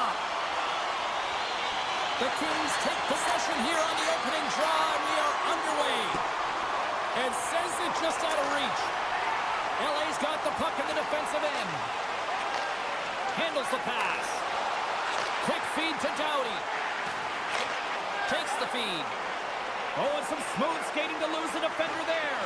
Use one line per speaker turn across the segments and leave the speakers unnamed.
stop. The Kings take possession here on the opening draw, and we are underway. And sends it just out of reach. LA's got the puck in the defensive end. Handles the pass. Quick feed to Doughty. Takes the feed. Oh, and some smooth skating to lose the defender there.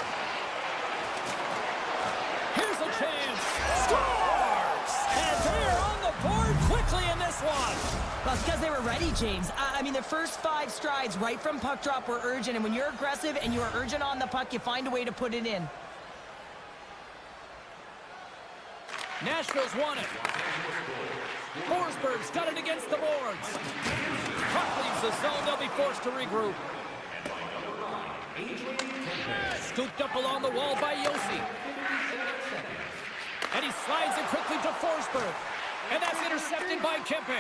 Here's a chance. Scores! And they're on the board quickly in this one.
Well, it's because they were ready, James. I mean, the first 5 strides right from puck drop were urgent, and when you're aggressive and you are urgent on the puck, you find a way to put it in.
Nashville's won it. Forsberg's got it against the boards. Puck leaves the zone. They'll be forced to regroup. Scooped up along the wall by Yossi. And he slides it quickly to Forsberg. And that's intercepted by Kempe.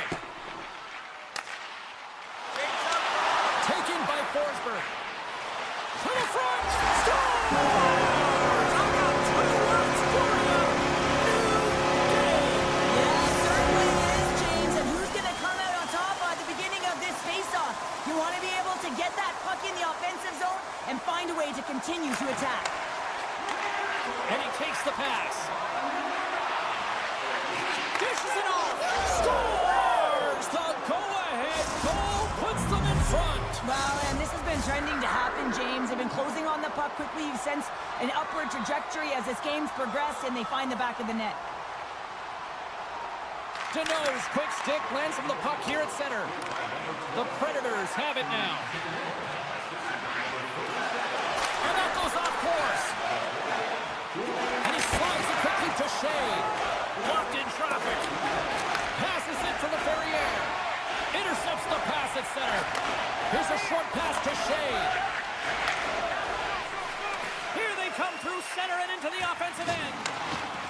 Taken by Forsberg. To the front. Score!
You want to be able to get that puck in the offensive zone and find a way to continue to attack.
And he takes the pass. Dishes it off. Scores! The go-ahead goal puts them in front.
Well, and this has been trending to happen, James. They've been closing on the puck quickly. You've sensed an upward trajectory as this game's progressed, and they find the back of the net.
Deneau's quick stick lands from the puck here at center. The Predators have it now. And that goes off course. And he slides it quickly to Shea. Blocked in traffic. Passes it to the Ferrier. Intercepts the pass at center. Here's a short pass to Shea. Here they come through center and into the offensive end.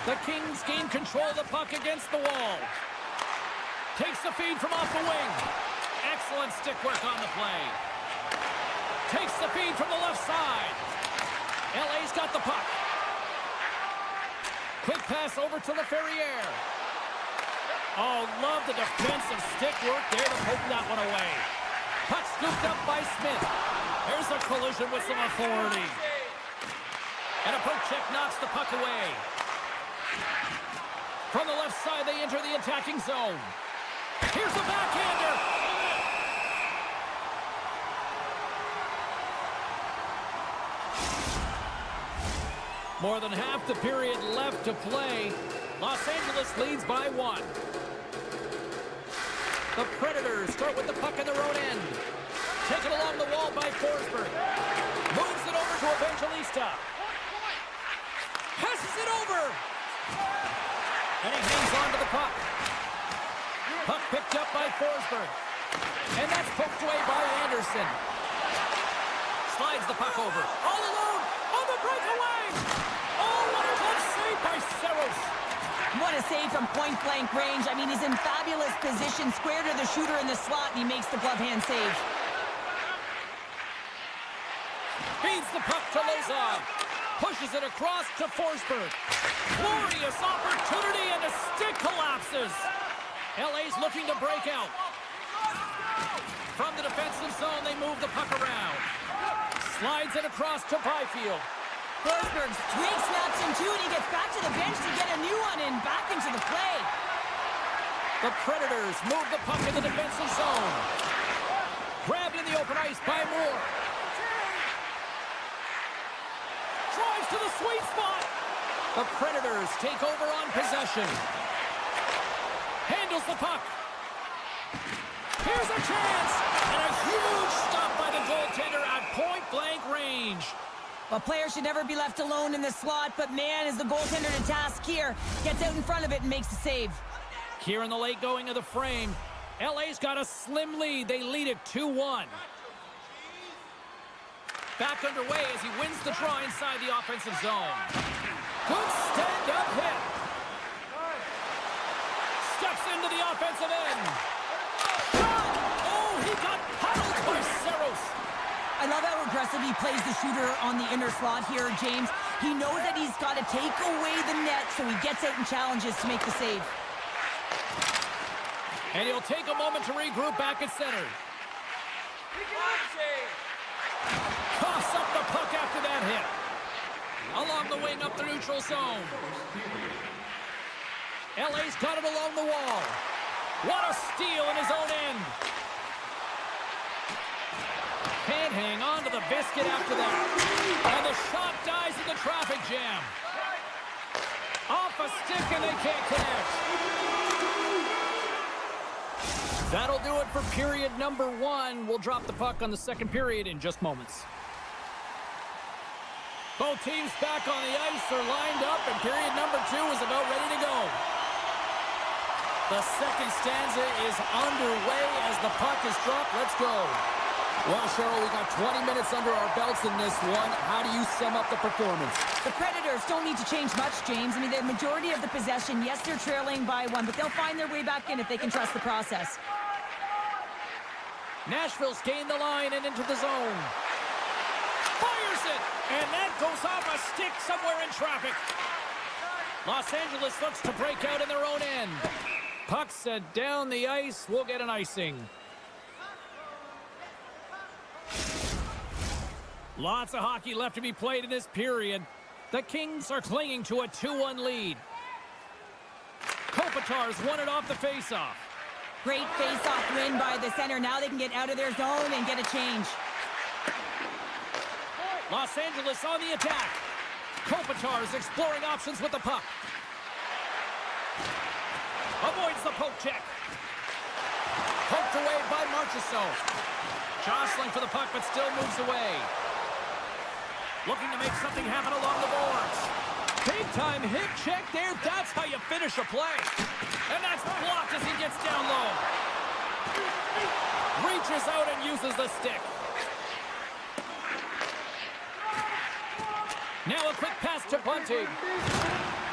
The Kings gain control of the puck against the wall. Takes the feed from off the wing. Excellent stick work on the play. Takes the feed from the left side. LA's got the puck. Quick pass over to the Ferrier. Oh, love the defensive stick work there to poke that one away. Puck scooped up by Smith. There's a collision with some authority. And a poke check knocks the puck away. From the left side, they enter the attacking zone. Here's the backhander. More than half the period left to play. Los Angeles leads by 1. The Predators start with the puck in their own end. Taken along the wall by Forsberg. Moves it over to Evangelista. Passes it over. And he hangs on to the puck. Puck picked up by Forsberg. And that's poked away by Anderson. Slides the puck over. All alone on the breakaway. Oh, what a glove save by Saros.
What a save from point-blank range. I mean, he's in fabulous position, square to the shooter in the slot, and he makes the glove hand save.
Feeds the puck to Lozov. Pushes it across to Forsberg. Glorious opportunity, and the stick collapses. LA's looking to break out. From the defensive zone, they move the puck around. Slides it across to Byfield.
Forsberg's twig snaps in two, and he gets back to the bench to get a new one and back into the play.
The Predators move the puck in the defensive zone. Grabbed in the open ice by Moore. Drives to the sweet spot. The Predators take over on possession. Handles the puck. Here's a chance. And a huge stop by the goaltender at point-blank range.
A player should never be left alone in the slot, but man, is the goaltender to task here. Gets out in front of it and makes the save.
Here in the late going of the frame, LA's got a slim lead. They lead it 2-1. Back underway as he wins the draw inside the offensive zone. Good stand-up hit. Steps into the offensive end. Oh, he got paddled by Saros.
I love how aggressive he plays the shooter on the inner slot here, James. He knows that he's got to take away the net, so he gets out and challenges to make the save.
And he'll take a moment to regroup back at center. Coughs up the puck after that hit. Along the wing up the neutral zone. LA's got it along the wall. What a steal in his own end. Can't hang on to the biscuit after that. And the shot dies in the traffic jam. Off a stick and they can't connect. That'll do it for period number 1. We'll drop the puck on the second period in just moments. Both teams back on the ice are lined up, and period number 2 is about ready to go. The second stanza is underway as the puck is dropped. Let's go. Well, Cheryl, we got 20 minutes under our belts in this one. How do you sum up the performance?
The Predators don't need to change much, James. I mean, the majority of the possession, yes, they're trailing by 1, but they'll find their way back in if they can trust the process.
Nashville's gained the line and into the zone. Fires it! And that goes off a stick somewhere in traffic. Los Angeles looks to break out in their own end. Puck sent down the ice. We'll get an icing. Lots of hockey left to be played in this period. The Kings are clinging to a 2-1 lead. Kopitar's won it off the faceoff.
Great face-off win by the center. Now they can get out of their zone and get a change.
Los Angeles on the attack. Kopitar's exploring options with the puck. Avoids the poke check. Poked away by Marchessault. Jostling for the puck, but still moves away. Looking to make something happen along the boards. Big-time hip check there. That's how you finish a play. And that's blocked as he gets down low. Reaches out and uses the stick. Now a quick pass to Bunting.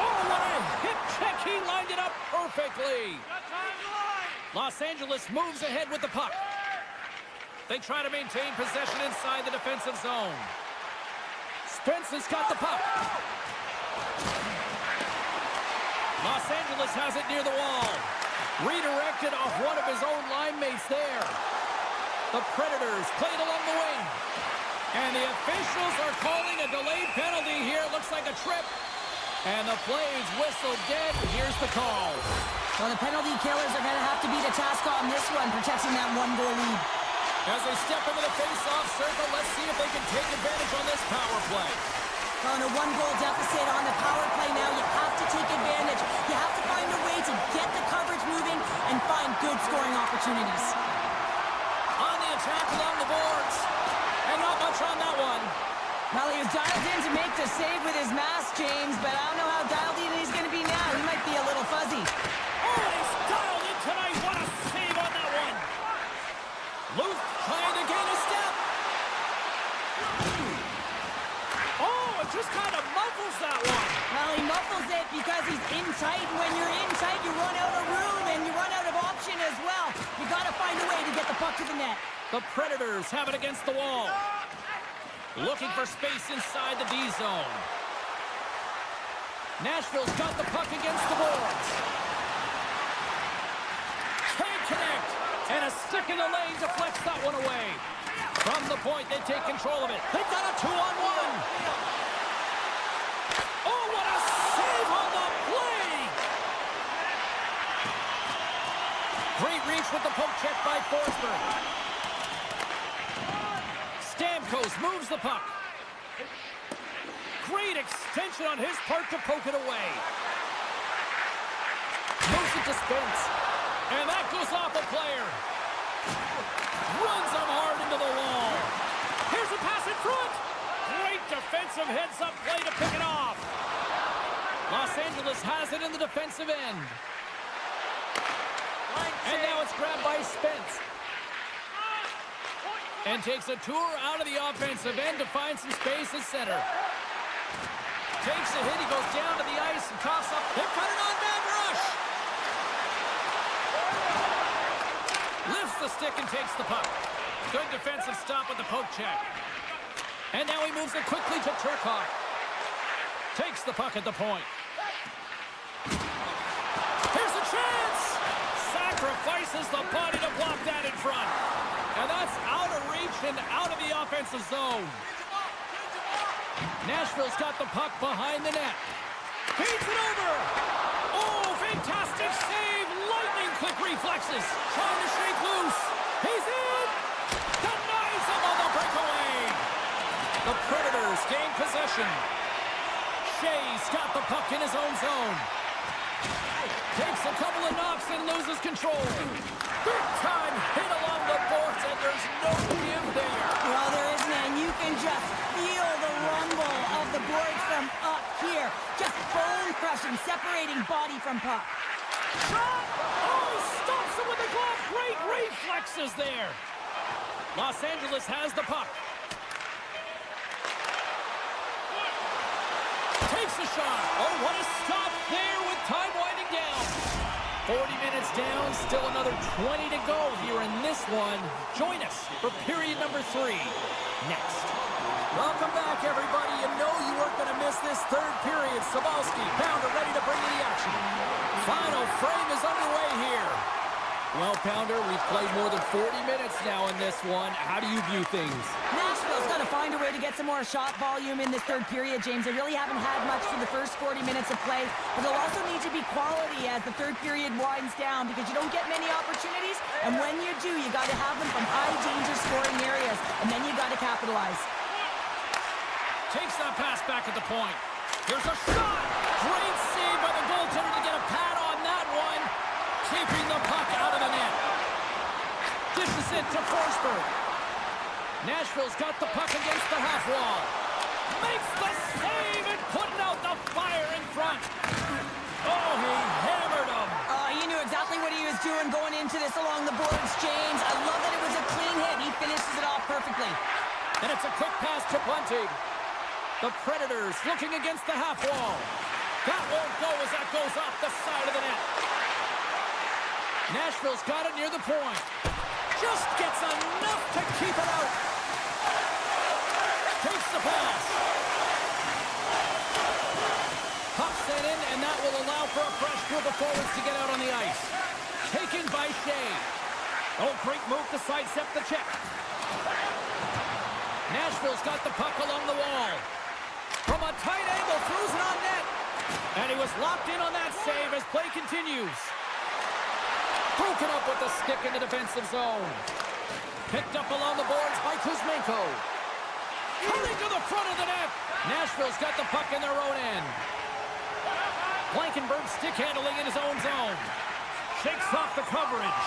Oh, what a hip check. He lined it up perfectly. Los Angeles moves ahead with the puck. They try to maintain possession inside the defensive zone. Spence has got the puck. Los Angeles has it near the wall. Redirected off one of his own line mates there. The Predators played along the wing. And the officials are calling a delayed penalty here. Looks like a trip. And the play's whistled dead. Here's the call.
Well, the penalty killers are going to have to beat a task on this one, protecting that 1-goal lead.
As they step into the face-off circle, let's see if they can take advantage on this power play.
Well, in a 1-goal deficit on the power play now, you have to take advantage. You have to find a way to get the coverage moving and find good scoring opportunities.
On the attack along the boards. And not much on that one.
Well, he was dialed in to make the save with his mask, James, but I don't know how dialed in he's going to be now. He might be a little fuzzy.
Oh, he's dialed in tonight. What a save on that one. Luke trying to gain a step. Oh, it just kind of muffles that one.
Well, he muffles it because he's in tight, and when you're in tight, you run out of room, and you run out of option as well. You got to find a way to get the puck to the net.
The Predators have it against the wall. Looking for space inside the D zone. Nashville's got the puck against the boards. Can't connect. And a stick in the lane deflects that one away. From the point, they take control of it. They've got a 2-on-1. Oh, what a save on the play. Great reach with the poke check by Forsberg. Stamkos moves the puck. Great extension on his part to poke it away. Moves it to Spence. And that goes off a player. Runs him hard into the wall. Here's a pass in front. Great defensive heads-up play to pick it off. Los Angeles has it in the defensive end. And now it's grabbed by Spence. And takes a tour out of the offensive end to find some space at center. Takes a hit, he goes down to the ice and coughs up. They've got an on-man rush. Lifts the stick and takes the puck. Good defensive stop with the poke check. And now he moves it quickly to Turcotte. Takes the puck at the point. Here's a chance! Sacrifice uses the body to block that in front. And that's out of reach and out of the offensive zone. Nashville's got the puck behind the net. Feeds it over. Oh, fantastic save. Lightning quick reflexes. Trying to shake loose. He's in. Denies him on the breakaway. The Predators gain possession. Shea's got the puck in his own zone. Takes a couple of knocks and loses control. Big time hit along the boards, and there's no give there.
Well, there isn't, and you can just feel the rumble of the boards from up here. Just bone-crushing, separating body from puck.
Shot! Oh, he stops him with the glove. Great reflexes there. Los Angeles has the puck. Takes a shot. Oh, what a stop there with time winding down. 40 minutes down, still another 20 to go here in this one. Join us for period number 3 next. Welcome back, everybody. You know you weren't going to miss this third period. Sabalski, Pounder ready to bring you the action. Final frame is underway here. Well, Pounder, we've played more than 40 minutes now in this one. How do you view things?
Nashville's got to find a way to get some more shot volume in this third period, James. They really haven't had much for the first 40 minutes of play, but they'll also need to be quality as the third period winds down because you don't get many opportunities, and when you do, you got to have them from high-danger scoring areas, and then you got to capitalize.
Takes that pass back at the point. Here's a shot! Great save by the goaltender to get a pad on that one. Keeping the puck out of the net. Dishes it to Forsberg. Nashville's got the puck against the half wall. Makes the save and putting out the fire in front. Oh, he hammered him.
He knew exactly what he was doing going into this along the boards, James. I love that it was a clean hit. He finishes it off perfectly.
And it's a quick pass to Bunting. The Predators looking against the half wall. That won't go as that goes off the side of the net. Nashville's got it near the point. Just gets enough to keep it out. Takes the pass. Pops it in, and that will allow for a fresh group of forwards to get out on the ice. Taken by Shea. Oh, great move to sidestep the check. Nashville's got the puck along the wall. From a tight angle, throws it on net. And he was locked in on that save as play continues. Broken up with the stick in the defensive zone. Picked up along the boards by Kuzmenko. Coming to the front of the net. Nashville's got the puck in their own end. Blankenberg stick handling in his own zone. Shakes off the coverage.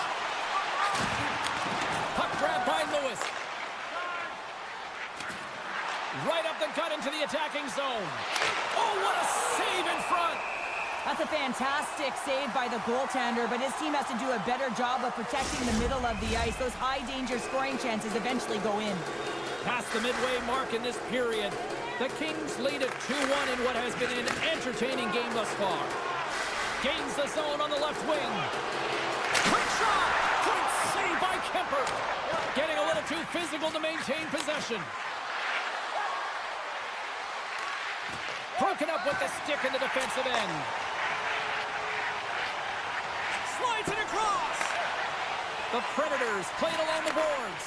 Puck grab by Lewis. Right up the gut into the attacking zone. Oh, what a save in front.
That's a fantastic save by the goaltender, but his team has to do a better job of protecting the middle of the ice. Those high-danger scoring chances eventually go in.
Past the midway mark in this period, the Kings lead at 2-1 in what has been an entertaining game thus far. Gains the zone on the left wing. Quick shot! Great save by Kemper. Getting a little too physical to maintain possession. Broken up with the stick in the defensive end. Slides it across. The Predators play it along the boards.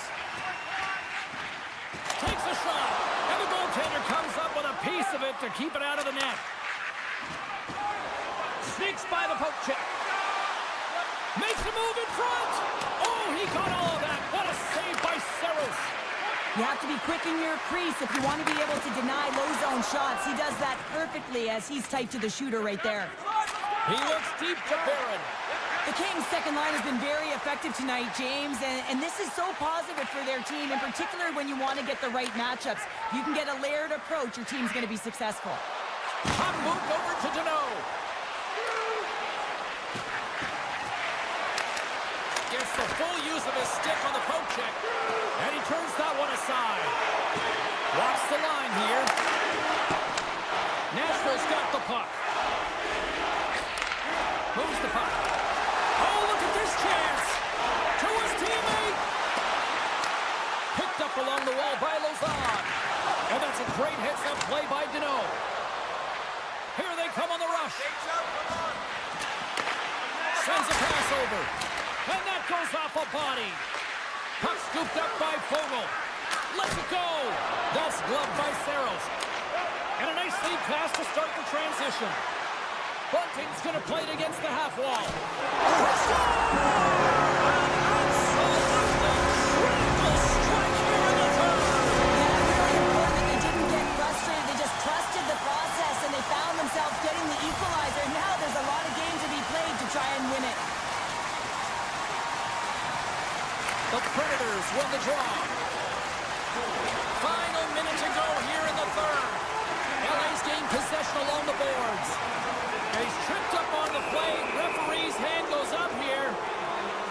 Takes a shot. And the goaltender comes up with a piece of it to keep it out of the net. Sneaks by the poke check. Makes a move in front. Oh, he got all of that. What a save by Saros.
You have to be quick in your crease if you want to be able to deny low zone shots. He does that perfectly as he's tight to the shooter right there.
He looks deep to Barron.
The Kings' second line has been very effective tonight, James, and this is so positive for their team, in particular when you want to get the right matchups. You can get a layered approach, your team's going to be successful.
Puck moved over to Deneau. Gets the full use of his stick on the poke check, and he turns that one aside. Walks the line here. Nashville's got the puck. Moves the puck. Oh, look at this chance! To his teammate! Picked up along the wall by Lozon. And that's a great heads-up play by Deneau. Here they come on the rush. Sends a pass over. And that goes off a body. Puck scooped up by Fogle. Let's it go. That's gloved by Saros. And a nice lead pass to start the transition. Bunting's going to play it against the half wall. Critical strike here in the third.
Yeah, really important that they didn't get frustrated. They just trusted the process, and they found themselves getting the equalizer. Now there's a lot of game to be played to try and win it.
The Predators win the draw. Final minute to go here in the third. LA's gained possession along the boards. And he's tripped up on the play. Referee's hand goes up here.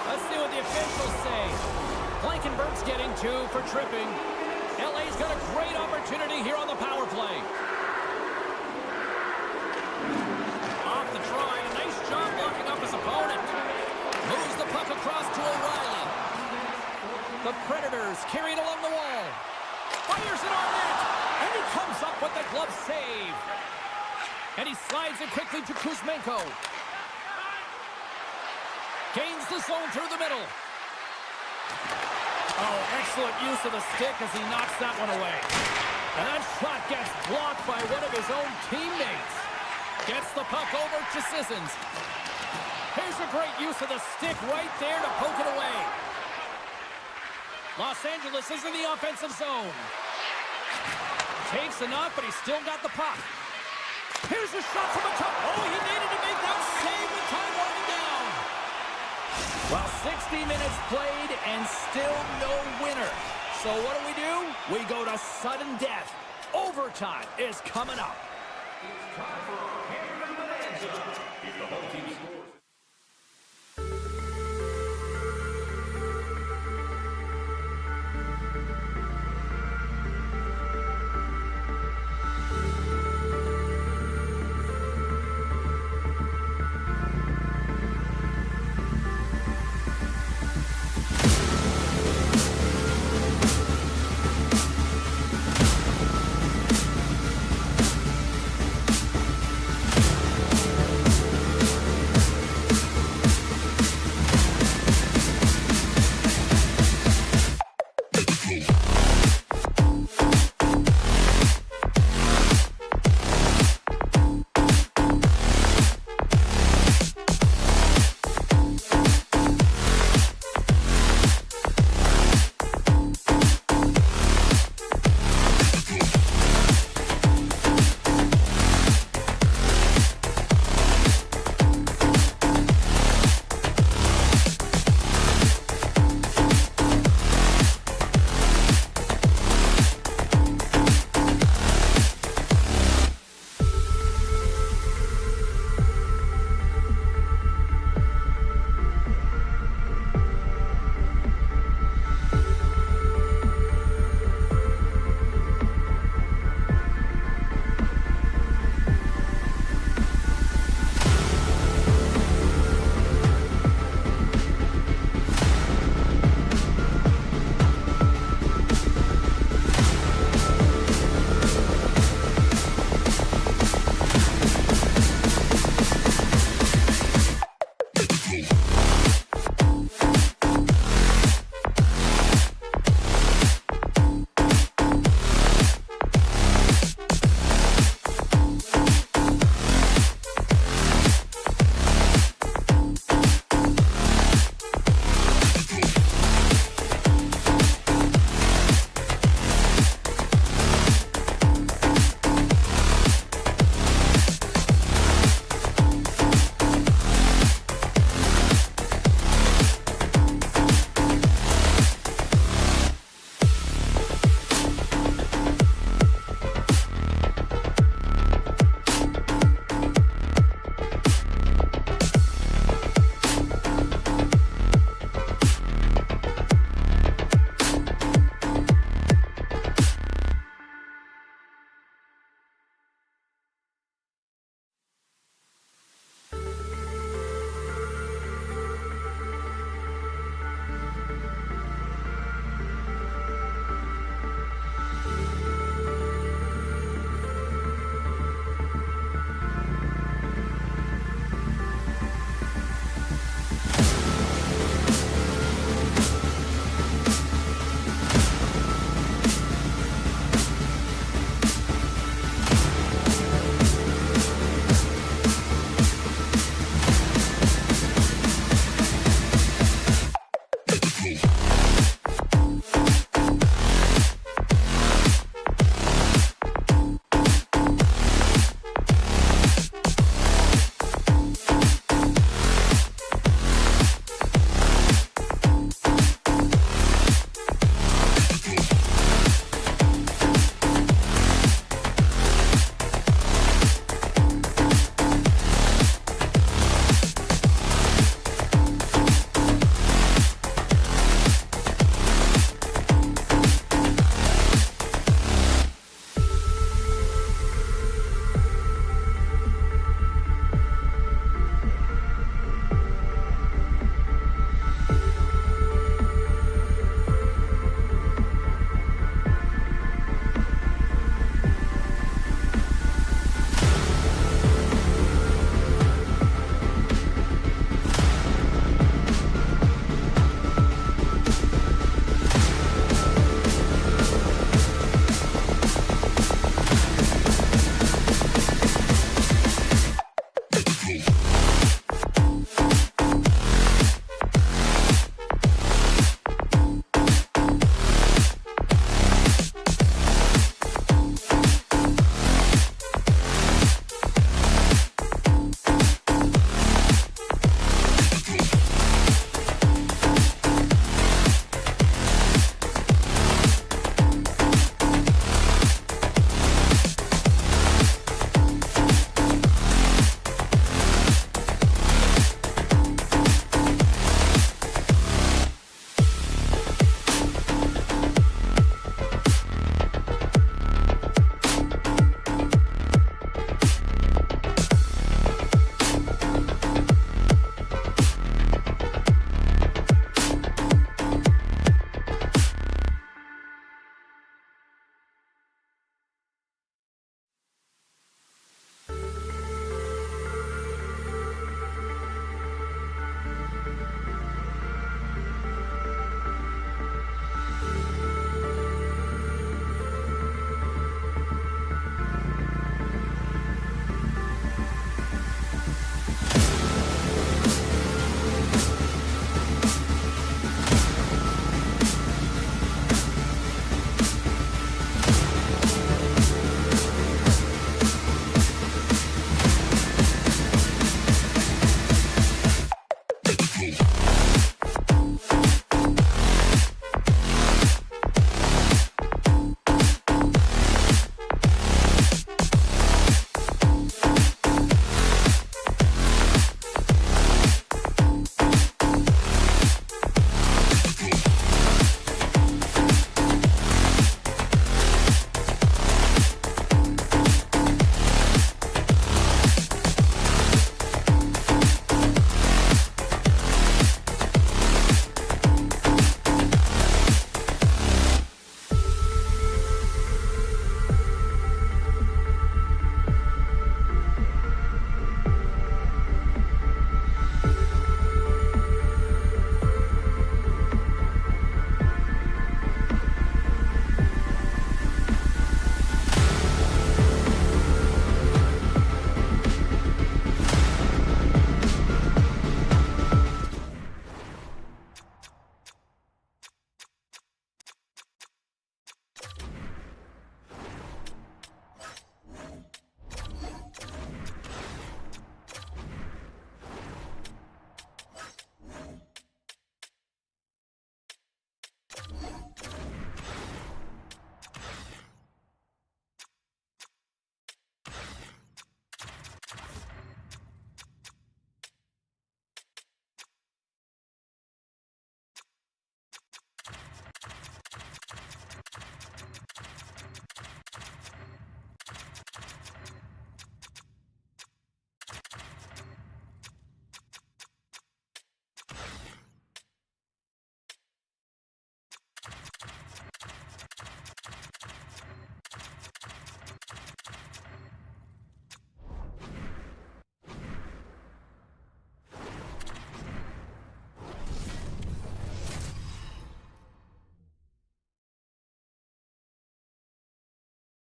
Let's see what the officials say. Blankenberg's getting 2 for tripping. LA's got a great opportunity here on the power play. Off the try. A nice job blocking up his opponent. Moves the puck across to O'Reilly. The Predators carry it along the wall. Fires it on net. And he comes up with the glove save. And he slides it quickly to Kuzmenko. Gains the zone through the middle. Oh, excellent use of the stick as he knocks that one away. And that shot gets blocked by one of his own teammates. Gets the puck over to Sissons. Here's a great use of the stick right there to poke it away. Los Angeles is in the offensive zone. Takes enough, but he's still got the puck. Here's a shot from the top. Oh, he needed to make that save with time winding down. Well, 60 minutes played and still no winner. So what do? We go to sudden death. Overtime is coming up.
It's time for a game bonanza. If the whole team scores.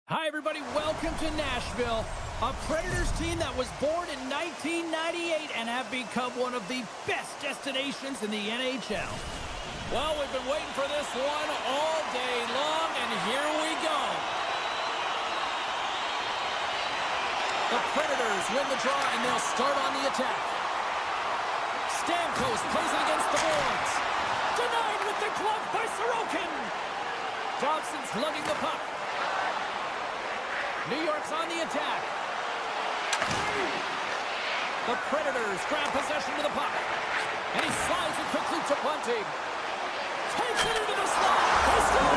Hi, everybody. Welcome to Nashville, a Predators team that was born in 1998 and have become one of the best destinations in the NHL. Well, we've been waiting for this one all day long, and here we go. The Predators win the draw, and they'll start on the attack. Stamkos plays it against the boards. Denied with the glove by Sorokin. Dobson's lugging the puck. New York's on the attack. The Predators grab possession of the puck. And he slides it quickly to Bunting. Takes it into the slot. They score!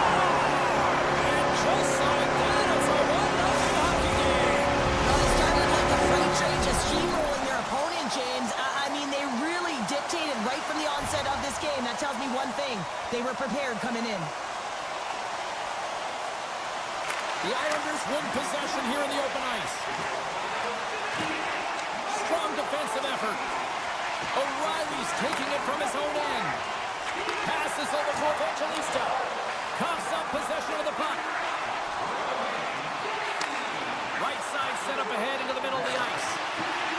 And just like that, it's a 1-0 hockey game.
Well, they started like a freight train, just steamrolling their opponent, James. I mean, they really dictated right from the onset of this game. That tells me one thing. They were prepared coming in.
The Islanders win possession here in the open ice. Strong defensive effort. O'Reilly's taking it from his own end. Passes over to Evangelista. Coughs up possession of the puck. Right side set up ahead into the middle of the ice.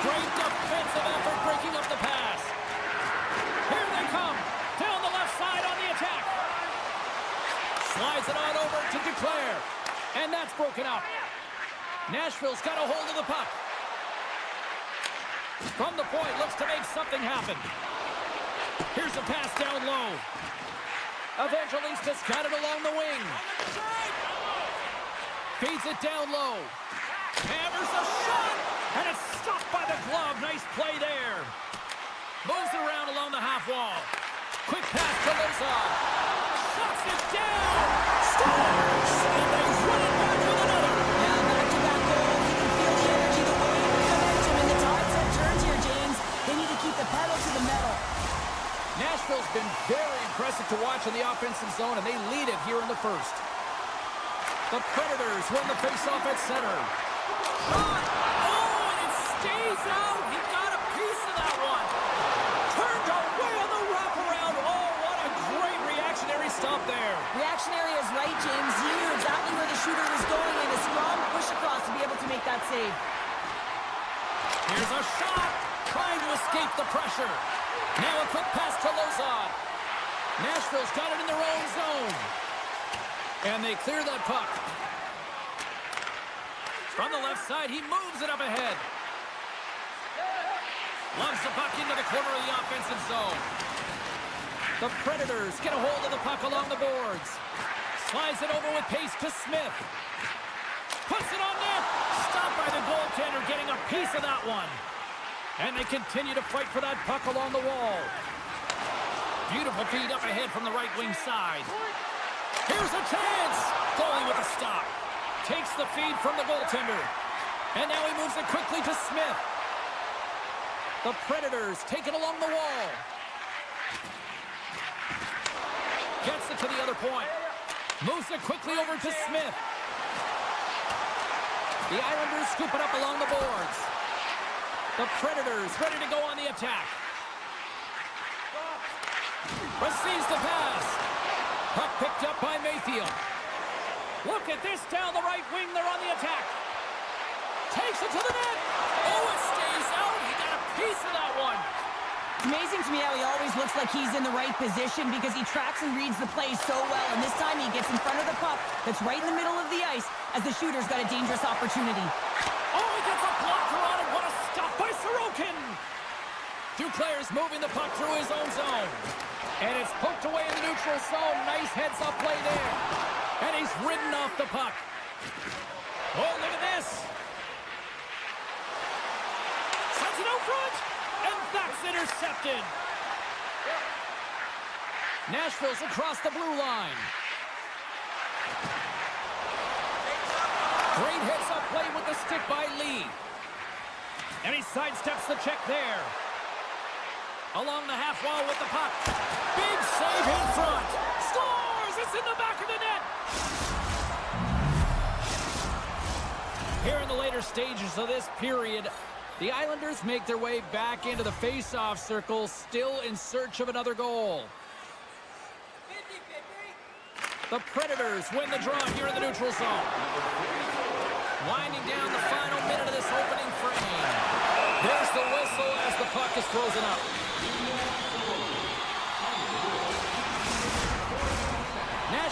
Great defensive effort breaking up the pass. Here they come. Down the left side on the attack. Slides it on over to Duclair. And that's broken up. Nashville's got a hold of the puck. From the point, looks to make something happen. Here's a pass down low. Evangelista's got it along the wing. Feeds it down low. Hammers a shot, and it's stopped by the glove. Nice play there. Moves it around along the half wall. Quick pass to Lozon. Shuts it down. Scores! And they run it back with another.
Yeah, back-to-back goals. You can feel the energy, the wave, the momentum, and the tides have turned here, James. They need to keep the pedal to the metal.
Nashville's been very impressive to watch in the offensive zone, and they lead it here in the first. The Predators win the faceoff at center. Shot! Oh, and it stays out. He got a piece of that one. Turned away on the wraparound. Oh, what a great reactionary stop there.
Reactionary is right, James. He knew exactly where the shooter was going, and a strong push across to be able to make that save.
Here's a shot. Trying to escape the pressure. Now a quick pass to Lozon. Nashville's got it in their own zone. And they clear that puck. From the left side, he moves it up ahead. Loves the puck into the corner of the offensive zone. The Predators get a hold of the puck along the boards. Slides it over with pace to Smith. Puts it on net. Stopped by the goaltender, getting a piece of that one. And they continue to fight for that puck along the wall. Beautiful feed up ahead from the right wing side. Here's a chance. Goalie with a stop. Takes the feed from the goaltender. And now he moves it quickly to Smith. The Predators take it along the wall. Gets it to the other point. Moves it quickly over to Smith. The Islanders scoop it up along the boards. The Predators ready to go on the attack. Receives the pass. Puck picked up by Mayfield. Look at this down the right wing. They're on the attack. Takes it to the net. Oh, it stays out. He got a piece of that one.
It's amazing to me how he always looks like he's in the right position because he tracks and reads the play so well. And this time he gets in front of the puck that's right in the middle of the ice as the shooter's got a dangerous opportunity.
Oh, he gets a blocker on it. What a stop by Sorokin. Duclair's moving the puck through his own zone. And it's poked away in the neutral zone. Nice heads-up play there. And he's ridden off the puck. Oh, look at this. Sends it out front. And that's intercepted. Nashville's across the blue line. Great heads-up play with the stick by Lee. And he sidesteps the check there. Along the half wall with the puck. Big save in front. Scores! It's in the back of the net. Here in the later stages of this period, the Islanders make their way back into the face-off circle, still in search of another goal. The Predators win the draw here in the neutral zone. Winding down the final minute of this opening frame. There's the whistle as the puck is frozen up.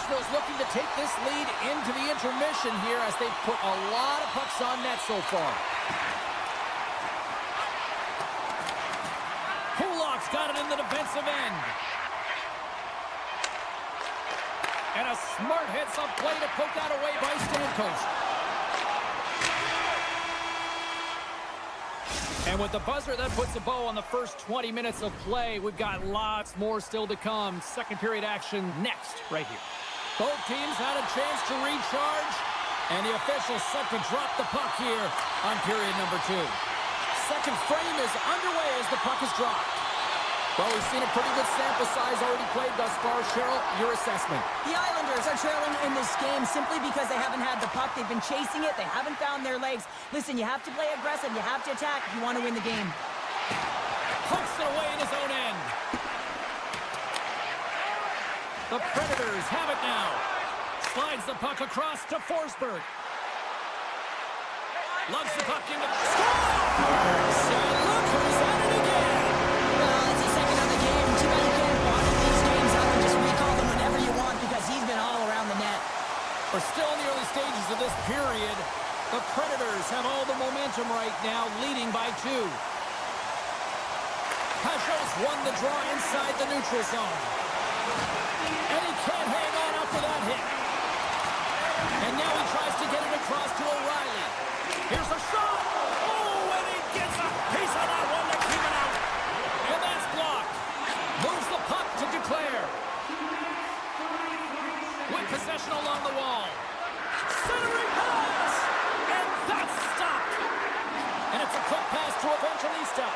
Nashville's looking to take this lead into the intermission here as they've put a lot of pucks on net so far. Kulak's got it in the defensive end. And a smart heads-up play to poke that away by Stamkos. And with the buzzer, that puts a bow on the first 20 minutes of play. We've got lots more still to come. Second period action next, right here. Both teams had a chance to recharge, and the officials set to drop the puck here on period number 2. Second frame is underway as the puck is dropped. Well, we've seen a pretty good sample size already played thus far. Cheryl, your assessment.
The Islanders are trailing in this game simply because they haven't had the puck. They've been chasing it. They haven't found their legs. Listen, you have to play aggressive. You have to attack if you want to win the game.
Pokes it away in his own end. The Predators have it now. Slides the puck across to Forsberg. Lugs the puck into the scores! And look who's at it again!
Well, it's the second of the game. Too bad you can't bottle these games up and just recall them whenever you want because he's been all around the net.
We're still in the early stages of this period. The Predators have all the momentum right now, leading by 2. Pashos won the draw inside the neutral zone. And he can't hang on after that hit. And now he tries to get it across to O'Reilly. Here's a shot. Oh, and he gets a piece of that one to keep it out. And that's blocked. Moves the puck to Duclair. With possession along the wall. Centering pass. And that's stopped. And it's a quick pass to Evangelista.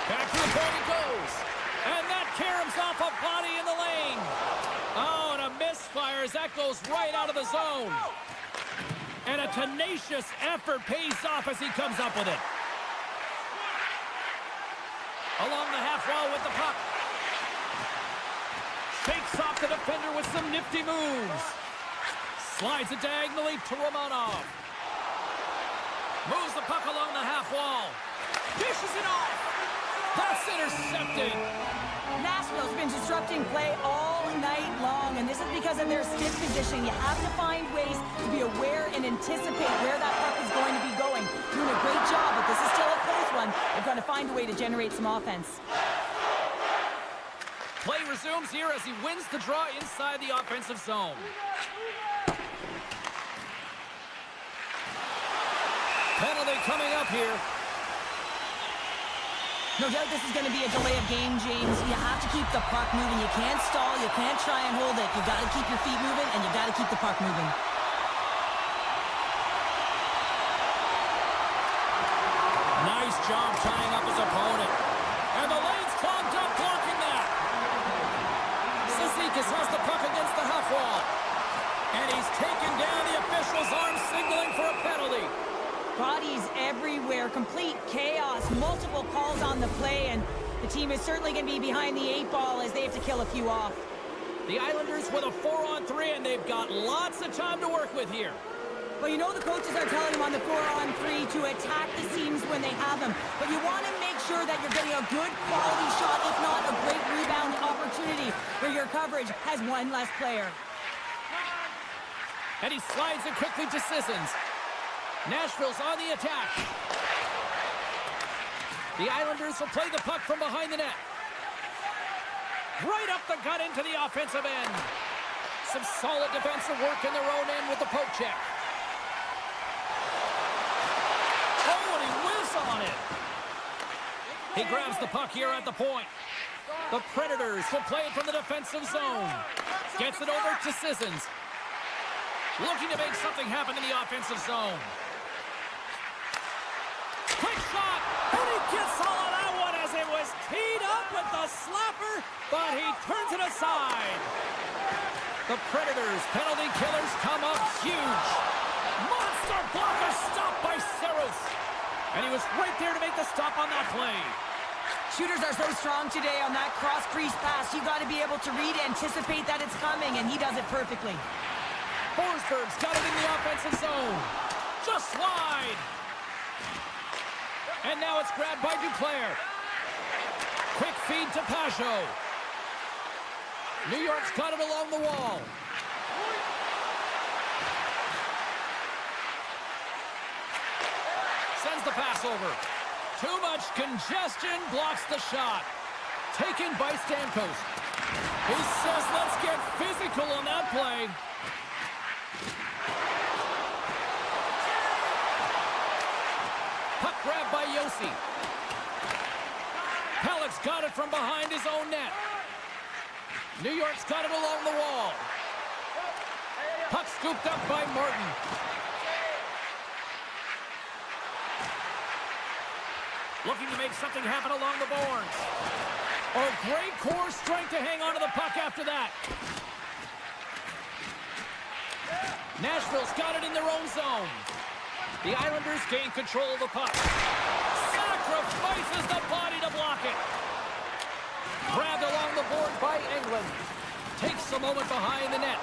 Back to the point it goes. And that caroms off a body in the lane. Oh, and a misfire as that goes right out of the zone. And a tenacious effort pays off as he comes up with it. Along the half wall with the puck. Shakes off the defender with some nifty moves. Slides it diagonally to Romanov. Moves the puck along the half wall. Dishes it off. That's intercepted.
Nashville's been disrupting play all night long, and this is because of their stiff position. You have to find ways to be aware and anticipate where that puck is going to be going. Doing a great job, but this is still a close one. They've got to find a way to generate some offense.
Play resumes here as he wins the draw inside the offensive zone. Penalty coming up here.
No doubt this is going to be a delay of game, James. You have to keep the puck moving. You can't stall. You can't try and hold it. You got to keep your feet moving, and you got to keep the puck moving.
Nice job tying up his opponent. And the lane's clogged up, blocking that. Cizikas has the puck against the half wall. And he's taken down the official's arm, signaling for a penalty.
Bodies everywhere, complete chaos, multiple calls on the play, and the team is certainly going to be behind the 8 ball as they have to kill a few off.
The Islanders with a 4-on-3, and they've got lots of time to work with here.
Well, you know the coaches are telling them on the 4-on-3 to attack the seams when they have them, but you want to make sure that you're getting a good quality shot, if not a great rebound opportunity, where your coverage has one less player.
And he slides it quickly to Sissons. Nashville's on the attack. The Islanders will play the puck from behind the net. Right up the gut into the offensive end. Some solid defensive work in their own end with the poke check. Oh, and he whiffs on it. He grabs the puck here at the point. The Predators will play it from the defensive zone. Gets it over to Sissons. Looking to make something happen in the offensive zone. Quick shot, and he gets all of that one as it was teed up with the slapper, but he turns it aside. The Predators, penalty killers, come up huge. Monster blocker stopped by Saros. And he was right there to make the stop on that play.
Shooters are so strong today on that cross-crease pass. You got to be able to read, anticipate that it's coming, and he does it perfectly.
Forsberg's got it in the offensive zone. Just wide. And now it's grabbed by Duclair. Quick feed to Pajot. New York's got it along the wall. Sends the pass over. Too much congestion, blocks the shot. Taken by Stamkos. He says, let's get physical on that play. Puck grabbed by Yossi. Pellick's got it from behind his own net. New York's got it along the wall. Puck scooped up by Martin. Looking to make something happen along the boards. Oh, great core strength to hang on to the puck after that. Nashville's got it in their own zone. The Islanders gain control of the puck. Sacrifices the body to block it. Grabbed along the board by England. Takes a moment behind the net.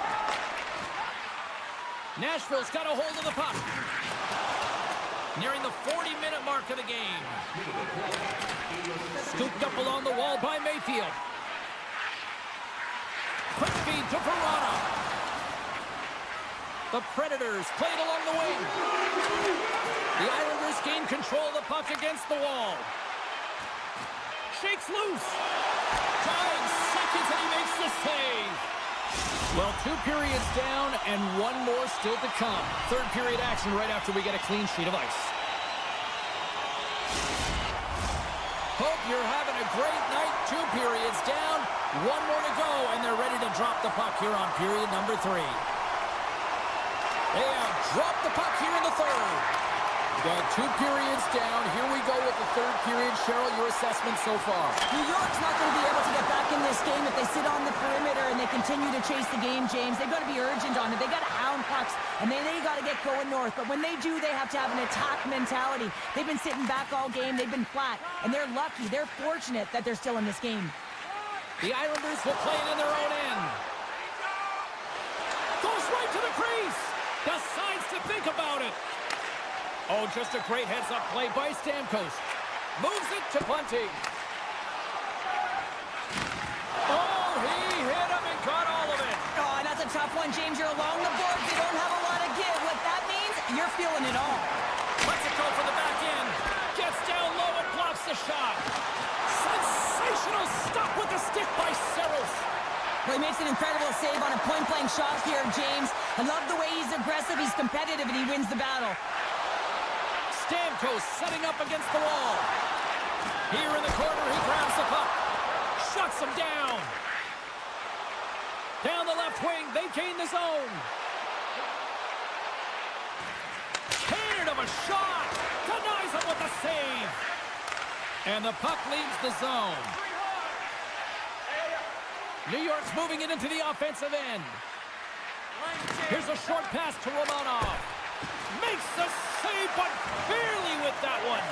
Nashville's got a hold of the puck. Nearing the 40-minute mark of the game. Scooped up along the wall by Mayfield. Quick feed to Verona. The Predators play it along the wing. The Islanders gain control of the puck against the wall. Shakes loose. 5 seconds and he makes the save. Well, 2 periods down and 1 more still to come. Third period action right after we get a clean sheet of ice. Hope you're having a great night. 2 periods down, 1 more to go, and they're ready to drop the puck here on period number 3. They have dropped the puck here in the third. Got 2 periods down. Here we go with the third period. Cheryl, your assessment so far?
New York's not going to be able to get back in this game if they sit on the perimeter and they continue to chase the game, James. They've got to be urgent on it. They got to hound pucks, and then they got to get going north. But when they do, they have to have an attack mentality. They've been sitting back all game. They've been flat, and they're lucky. They're fortunate that they're still in this game.
The Islanders will play it in their own end. Goes right to the crease. Decides to think about it. Oh, just a great heads-up play by Stamkos. Moves it to Bunting. Oh, he hit him and got all of it.
Oh, and that's a tough one, James. You're along the boards. They don't have a lot of give. What that means, you're feeling it all.
Lets it go for the back end. Gets down low and blocks the shot. Sensational stop with the stick by Saros.
Well, he makes an incredible save on a point-blank shot here, James. I love the way he's aggressive, he's competitive, and he wins the battle.
Stamkos setting up against the wall. Here in the corner, he grabs the puck. Shuts him down. Down the left wing, they gain the zone. Cannon of a shot. Denies him with the save. And the puck leaves the zone. New York's moving it into the offensive end. Here's a short pass to Romanov. Makes the save, but barely with that one.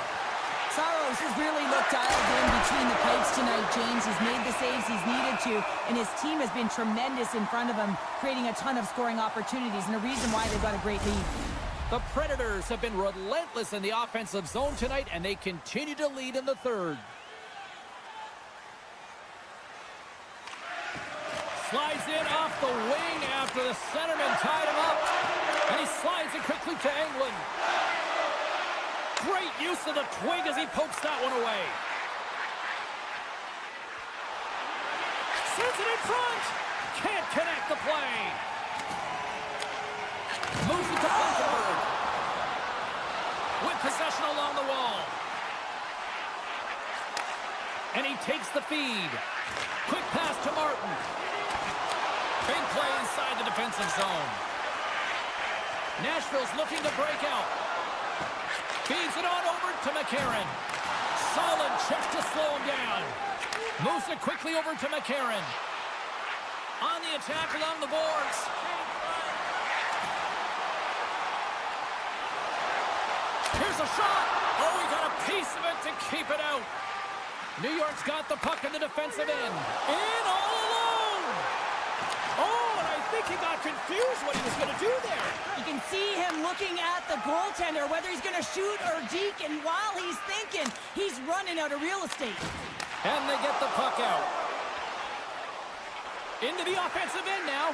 Saros has really looked dialed in between the pipes tonight, James. He's made the saves he's needed to, and his team has been tremendous in front of him, creating a ton of scoring opportunities, and a reason why they've got a great lead.
The Predators have been relentless in the offensive zone tonight, and they continue to lead in the third. Slides in off the wing after the centerman tied him up. And he slides it quickly to England. Great use of the twig as he pokes that one away. Sends it in front. Can't connect the play. Moves it to Blankenberg. With possession along the wall. And he takes the feed. Quick pass to Martin. Big play inside the defensive zone. Nashville's looking to break out. Feeds it on over to McCarron. Solid check to slow him down. Moves it quickly over to McCarron. On the attack along the boards. Here's a shot. Oh, he got a piece of it to keep it out. New York's got the puck in the defensive end. In all alone. Oh, and I think he got confused what he was going to do there.
You can see him looking at the goaltender, whether he's going to shoot or deke, and while he's thinking, he's running out of real estate.
And they get the puck out. Into the offensive end now.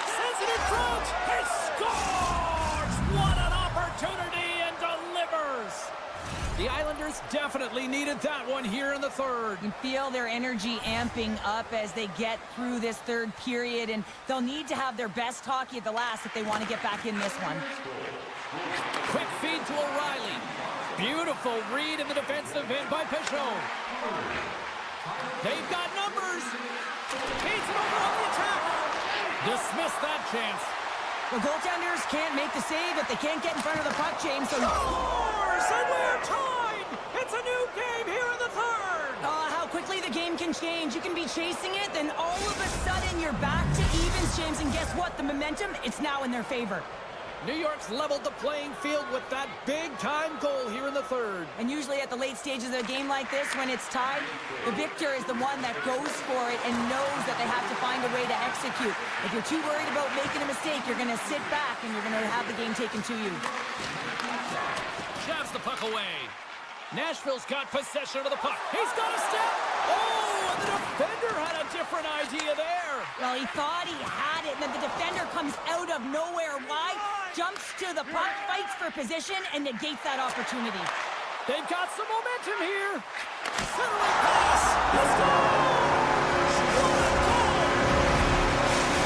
Sends it in front. He scores! What an opportunity, and delivers! The Islanders definitely needed that one here in the third.
You feel their energy amping up as they get through this third period, and they'll need to have their best hockey at the last if they want to get back in this one.
Quick feed to O'Reilly. Beautiful read in the defensive end by Peugeot. They've got numbers. Feeds it over on the attack. Dismiss that chance.
The goaltenders can't make the save if they can't get in front of the puck, James. So
Scores! And we're tied! It's a new game here in the third!
how quickly the game can change. You can be chasing it, then all of a sudden you're back to evens, James. And guess what? The momentum, it's now in their favor.
New York's leveled the playing field with that big-time goal here in the third.
And usually at the late stages of a game like this, when it's tied, the victor is the one that goes for it and knows that they have to find a way to execute. If you're too worried about making a mistake, you're going to sit back and you're going to have the game taken to you.
Shoves the puck away. Nashville's got possession of the puck. He's got a step. Oh, and the defender had a different idea there.
Well, he thought he had it, and then the defender comes out of nowhere. Why? Jumps to the puck, fights for position, and negates that opportunity.
They've got some momentum here. Centering pass. He scores! What a goal!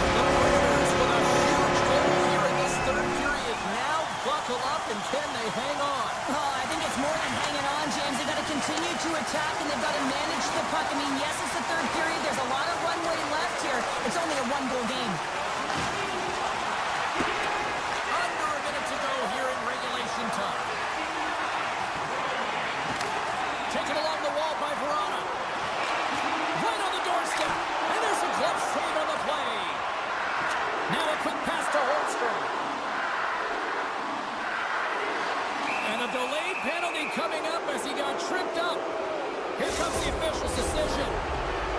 The Predators with a huge goal here in this third period. Now buckle up, and can they hang on?
Oh, I think it's more than hanging on, James. They've got to continue to attack, and they've got to manage the puck. I mean, yes, it's the third period. There's a lot of runway left here. It's only a one-goal game.
Under a minute to go here in regulation time. Taken along the wall by Verona. Right on the doorstep. And there's a glove save on the play. Now a quick pass to Holmstrom. And a delayed penalty coming up as he got tripped up. Here comes the official's decision.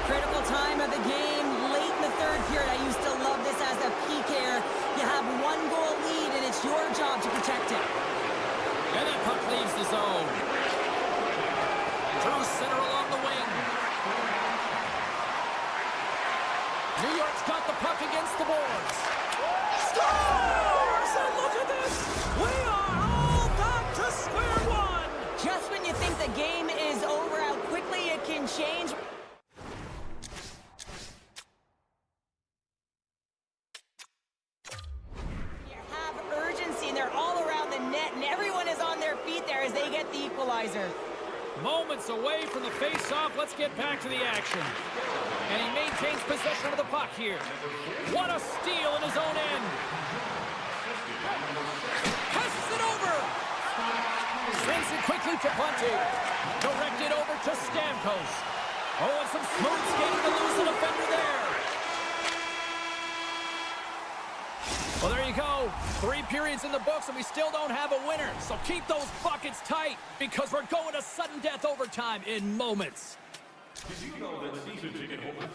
Critical time of the game, late in the third period. I used to love this as a PKer. You have one goal lead, and it's your job to protect it.
And that puck leaves the zone. Through center along the wing. New York's got the puck against the boards. Scores! And look at this! We are all back to square one!
Just when you think the game is over, how quickly it can change. You have urgency, and they're all around the net, and everyone is on their feet there as they get the equalizer.
Moments away from the face-off. Let's get back to the action. And he maintains possession of the puck here. What a steal in his own end. Passes it over. Sends it quickly to Ponte. Directed over to Stamkos. Oh, and some smooth skating to lose the defender there. Well, there you go. 3 periods in the books, and we still don't have a winner. So keep those buckets tight, because we're going to sudden death overtime in moments.
Did you know that season ticket holders...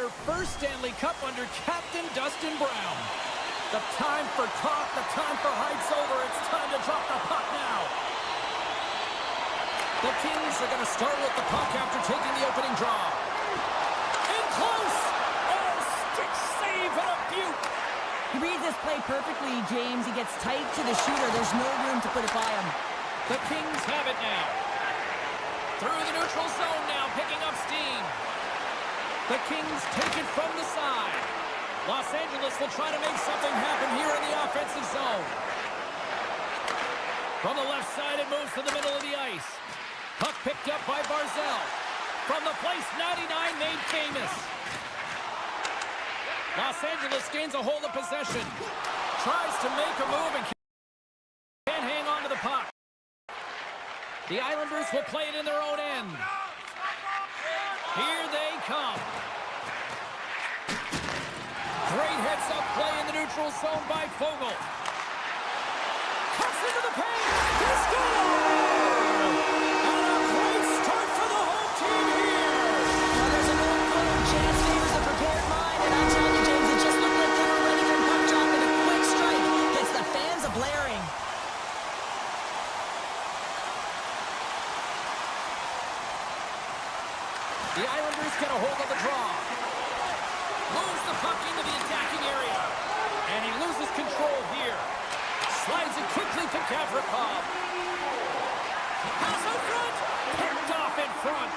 their first Stanley Cup under Captain Dustin Brown. The time for talk, the time for hype's over. It's time to drop the puck now. The Kings are going to start with the puck after taking the opening draw. In close! Oh, stick save and a beaut!
He reads this play perfectly, James. He gets tight to the shooter. There's no room to put it by him.
The Kings have it now. Through the neutral zone now, picking up steam. The Kings take it from the side. Los Angeles will try to make something happen here in the offensive zone. From the left side, it moves to the middle of the ice. Puck picked up by Barzal. From the place 99 made famous. Los Angeles gains a hold of possession. Tries to make a move and can't hang on to the puck. The Islanders will play it in their own end. Here they come. Great heads-up play in the neutral zone by Fogle. Cuts into the paint. He scores! And a great start for the home team here.
Well, there's an old chance favors a prepared mind, and I'm telling you, James, it just looked like they were ready for a puck drop, and a quick strike gets the fans a-blaring.
The Islanders get a hold of the draw. Moves the puck into the attacking area. And he loses control here. Slides it quickly to HrabriPero. Pass out front. Picked off in front.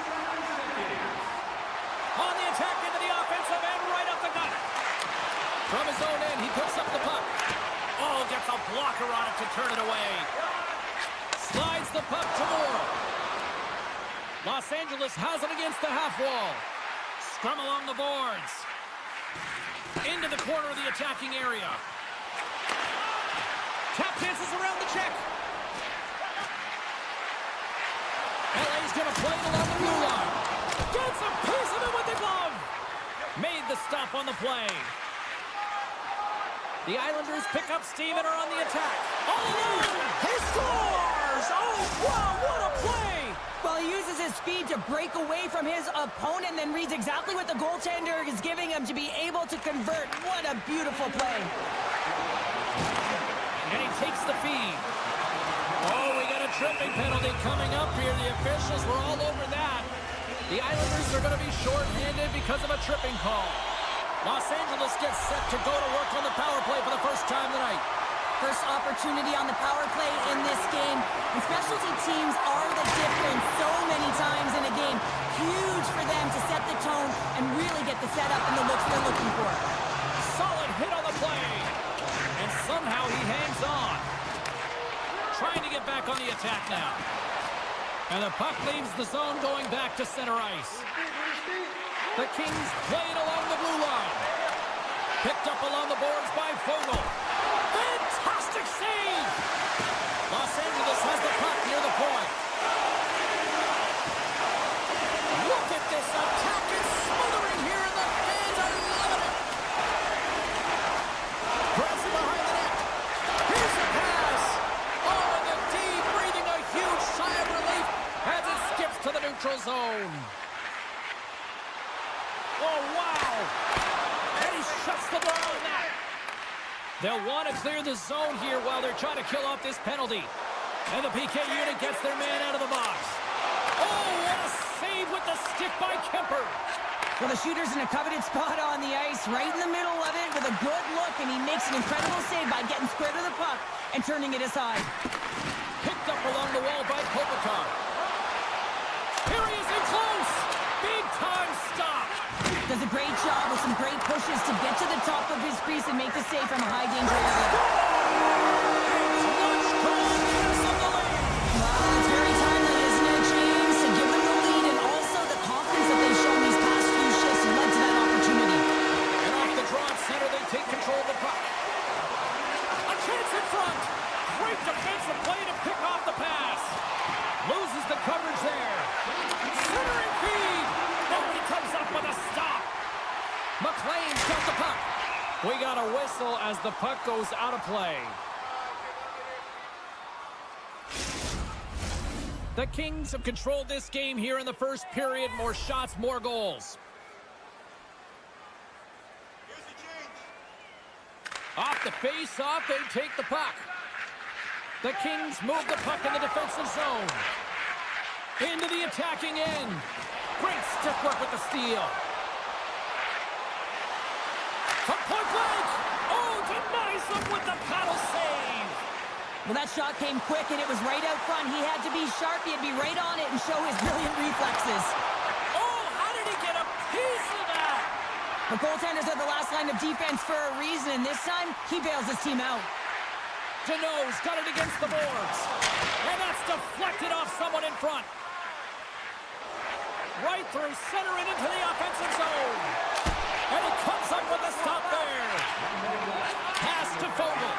On the attack into the offensive end, right up the gut. From his own end, he picks up the puck. Oh, gets a blocker on it to turn it away. Slides the puck to Moore. Los Angeles has it against the half wall. Scrum along the boards. Into the corner of the attacking area. Tap dances around the check. LA's going to play it along the blue line. Gets a piece of it with the glove. Made the stop on the play. The Islanders pick up steam and are on the attack. All alone. He scores! Oh, wow, what a play!
Well, he uses his speed to break away from his opponent, then reads exactly what the goaltender is giving him to be able to convert. What a beautiful play.
And he takes the feed. Oh, we got a tripping penalty coming up here. The officials were all over that. The Islanders are going to be short-handed because of a tripping call. Los Angeles gets set to go to work on the power play for the first time tonight.
First opportunity on the power play in this game. And specialty teams are the difference so many times in a game. Huge for them to set the tone and really get the setup and the looks they're looking for.
Solid hit on the play. And somehow he hangs on. Trying to get back on the attack now. And the puck leaves the zone going back to center ice. The Kings play it along the blue line. Picked up along the boards by Fogle. Fantastic save! Los Angeles has the puck near the point. Look at this attack. It's smothering here in the fans. I love it. Grabs it behind the net. Here's the pass. Oh, and the D breathing a huge sigh of relief as it skips to the neutral zone. Oh, wow. And he shuts the door on that. They'll want to clear the zone here while they're trying to kill off this penalty. And the PK unit gets their man out of the box. Oh, what a save with the stick by Kemper.
Well, the shooter's in a coveted spot on the ice, right in the middle of it with a good look, and he makes an incredible save by getting square to the puck and turning it aside.
Picked up along the wall by Kopitar. Here he is in close. Big time stop.
Does a great job with some great pushes to get to the top of his crease and make the save from a high danger area.
Clutch goal gives them the lead.
Wow, it's very timely, isn't it, James? To give them the lead and also the confidence that they've shown these past few shifts led to that opportunity.
And off the draw at center, they take control of the puck. A chance in front. Great defensive play to pick off the pass. Loses the coverage there. Centering feed. Oh, he comes up with a stop. McLean's got the puck. We got a whistle as the puck goes out of play. The Kings have controlled this game here in the first period. More shots, more goals. the face-off, they take the puck. The Kings move the puck in the defensive zone. Into the attacking end. Great stick work with the steal. From point blank. Oh, denies him with the paddle save.
Well, that shot came quick, and it was right out front. He had to be sharp. He had to be right on it and show his brilliant reflexes.
Oh, how did he get a piece of that?
The goaltenders are the last line of defense for a reason, and this time, he bails his team out.
Deneau's got it against the boards. And that's deflected off someone in front. Right through center and into the offensive zone. And he comes up with a stop there. Pass to Fogle.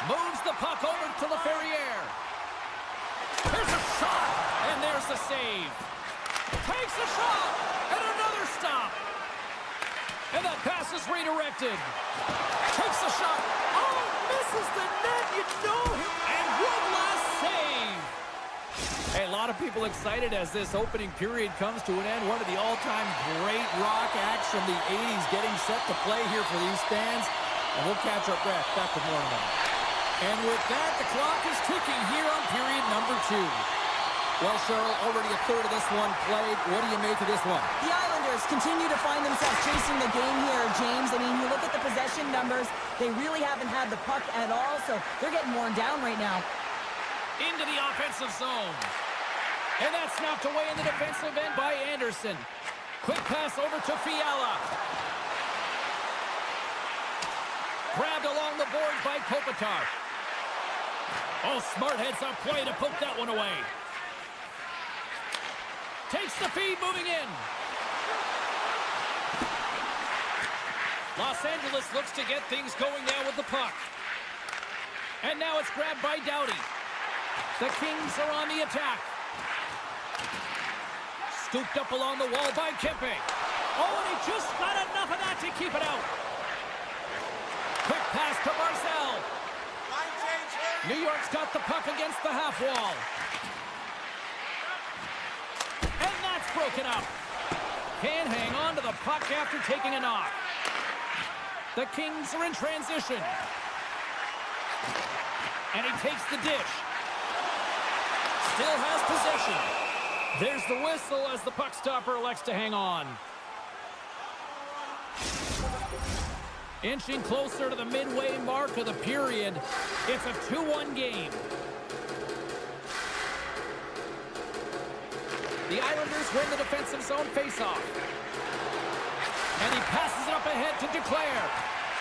Moves the puck over to LaFerriere. Here's a shot. And there's the save. Takes a shot. And another stop. And that pass is redirected. Takes a shot. Oh, misses the net. You know him. And one last save. Hey, a lot of people excited as this opening period comes to an end. One of the all-time great rock acts from the 80s getting set to play here for these fans. And we'll catch our breath back with more of them. And with that, the clock is ticking here on period number 2. Well, Cheryl, already a third of this one played. What do you make of this one?
The Islanders continue to find themselves chasing the game here, James. I mean, you look at the possession numbers, they really haven't had the puck at all, so they're getting worn down right now.
Into the offensive zone. And that's knocked away in the defensive end by Anderson. Quick pass over to Fiala. Grabbed along the boards by Kopitar. Oh, smart heads-up play to poke that one away. Takes the feed, moving in. Los Angeles looks to get things going now with the puck. And now it's grabbed by Doughty. The Kings are on the attack. Scooped up along the wall by Kempe. Oh, and he just got enough of that to keep it out. Quick pass to Barzal. New York's got the puck against the half wall. And that's broken up. Can't hang on to the puck after taking a knock. The Kings are in transition. And he takes the dish. Still has possession. There's the whistle as the puck stopper elects to hang on. Inching closer to the midway mark of the period. It's a 2-1 game. The Islanders win the defensive zone faceoff. And he passes it up ahead to Duclair.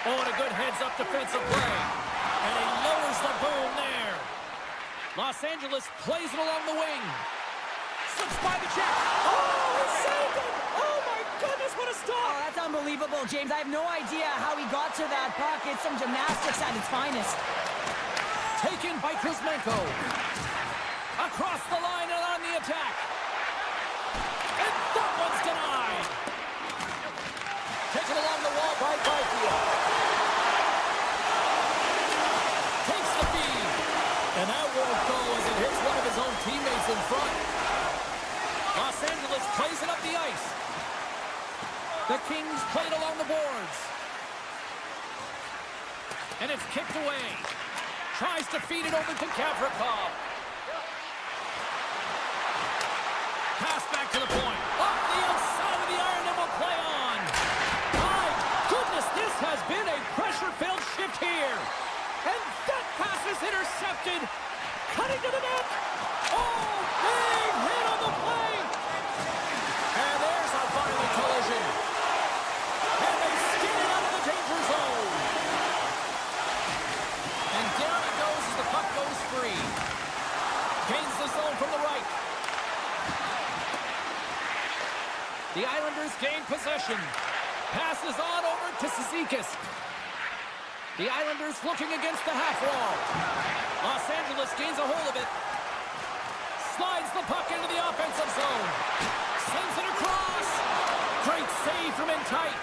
Oh, and a good heads-up defensive play. And he lowers the boom there. Los Angeles plays it along the wing. Slips by the check. Oh, he saved it! Oh, my goodness, what a stop!
Oh, that's unbelievable, James. I have no idea how he got to that puck. It's some gymnastics at its finest.
Taken by Kuzmenko. Across the line and on the attack. And that one's denied. Taken along the wall by Byfield. Takes the feed. And that won't go as it hits one of his own teammates in front. Los Angeles plays it up the ice. The Kings play it along the boards. And it's kicked away. Tries to feed it over to HrabriPero. Pass back to the point. Off the outside of the iron and will play on. My goodness, this has been a pressure-filled shift here. And that pass is intercepted. Cutting to the net. Oh, big hit on the play. And there's our final collision. And they skin it out of the danger zone. And down it goes as the puck goes free. Gains the zone from the right. The Islanders gain possession. Passes on over to Cizikas. The Islanders looking against the half wall. Los Angeles gains a hold of it. Slides the puck into the offensive zone. Sends it across. Great save from in tight.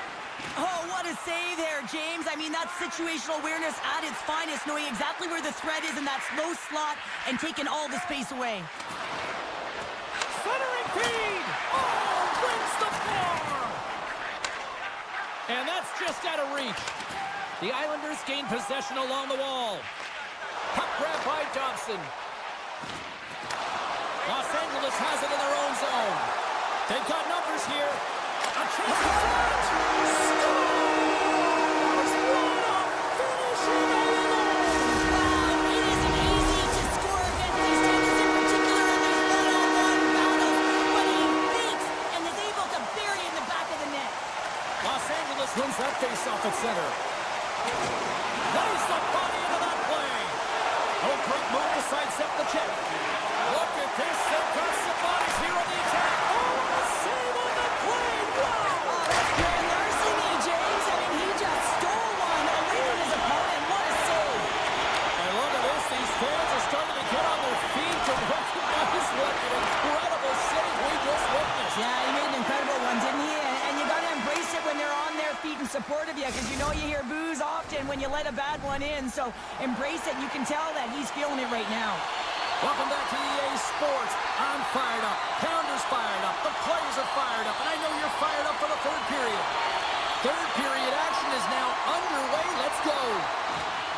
Oh, what a save there, James. I mean, that's situational awareness at its finest, knowing exactly where the threat is in that slow slot and taking all the space away.
Centering feed. Oh, wins the floor. And that's just out of reach. The Islanders gain possession along the wall. Puck grab by Dobson. Los Angeles has it in their own zone. They've got numbers here. A chance to touch. Scores! What a finishing all alone!
Wow, it isn't easy to score against these teams, in particular in these one-on-one battles, but he thinks and is able to bury it in the back of the net.
Los Angeles wins that face-off at center. Lays the body into that play. Oh, great move to sidestep the check. Look at this. They've got some bodies here on the attack. Oh, what a save on the play. Wow.
Oh, that's grand larceny, James. I mean, he just stole one away from his opponent. What a save.
And look at this. These fans are starting to get on their feet to recognize what an incredible save we just witnessed.
Yeah, he made an incredible one, didn't he? And you got to embrace it when they're on their feet in support of you, because you know you hear boos often when you let a bad one in. So embrace it. You can tell that he's feeling it right now.
Welcome back to EA Sports. I'm fired up. Pounder's fired up. The players are fired up. And I know you're fired up for the third period. Third period action is now underway. Let's go.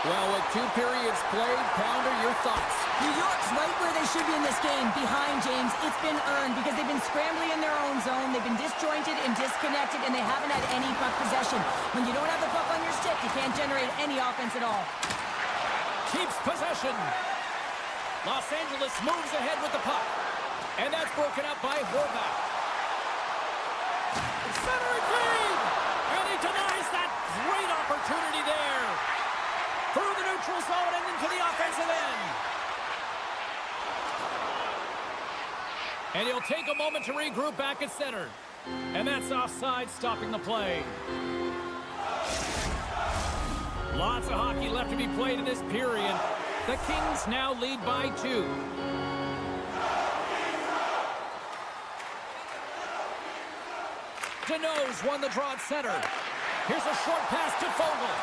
Well, with 2 periods played, Pounder, your thoughts?
New York's right where they should be in this game, behind James. It's been earned because they've been scrambling in their own zone. They've been disjointed and disconnected, and they haven't had any puck possession. When you don't have the puck on your stick, you can't generate any offense at all.
Keeps possession. Los Angeles moves ahead with the puck. And that's broken up by Horvath. Centering feed! And he denies that great opportunity there. Through the neutral zone and into the offensive end. And he'll take a moment to regroup back at center. And that's offside, stopping the play. Lots of hockey left to be played in this period. The Kings now lead by 2. Deneau's won the draw at center. Here's a short pass to Fogle.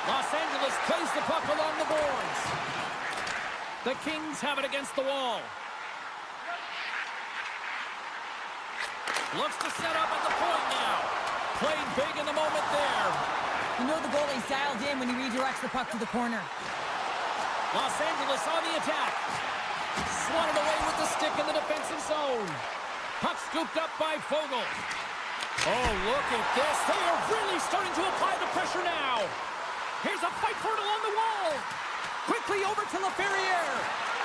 Los Angeles plays the puck along the boards. The Kings have it against the wall. Looks to set up at the point now. Played big in the moment there.
You know the goalie's dialed in when he redirects the puck to the corner.
Los Angeles on the attack. Swatted away with the stick in the defensive zone. Puck scooped up by Fogle. Oh, look at this. They are really starting to apply the pressure now. Here's a fight for it along the wall. Quickly over to Laferriere.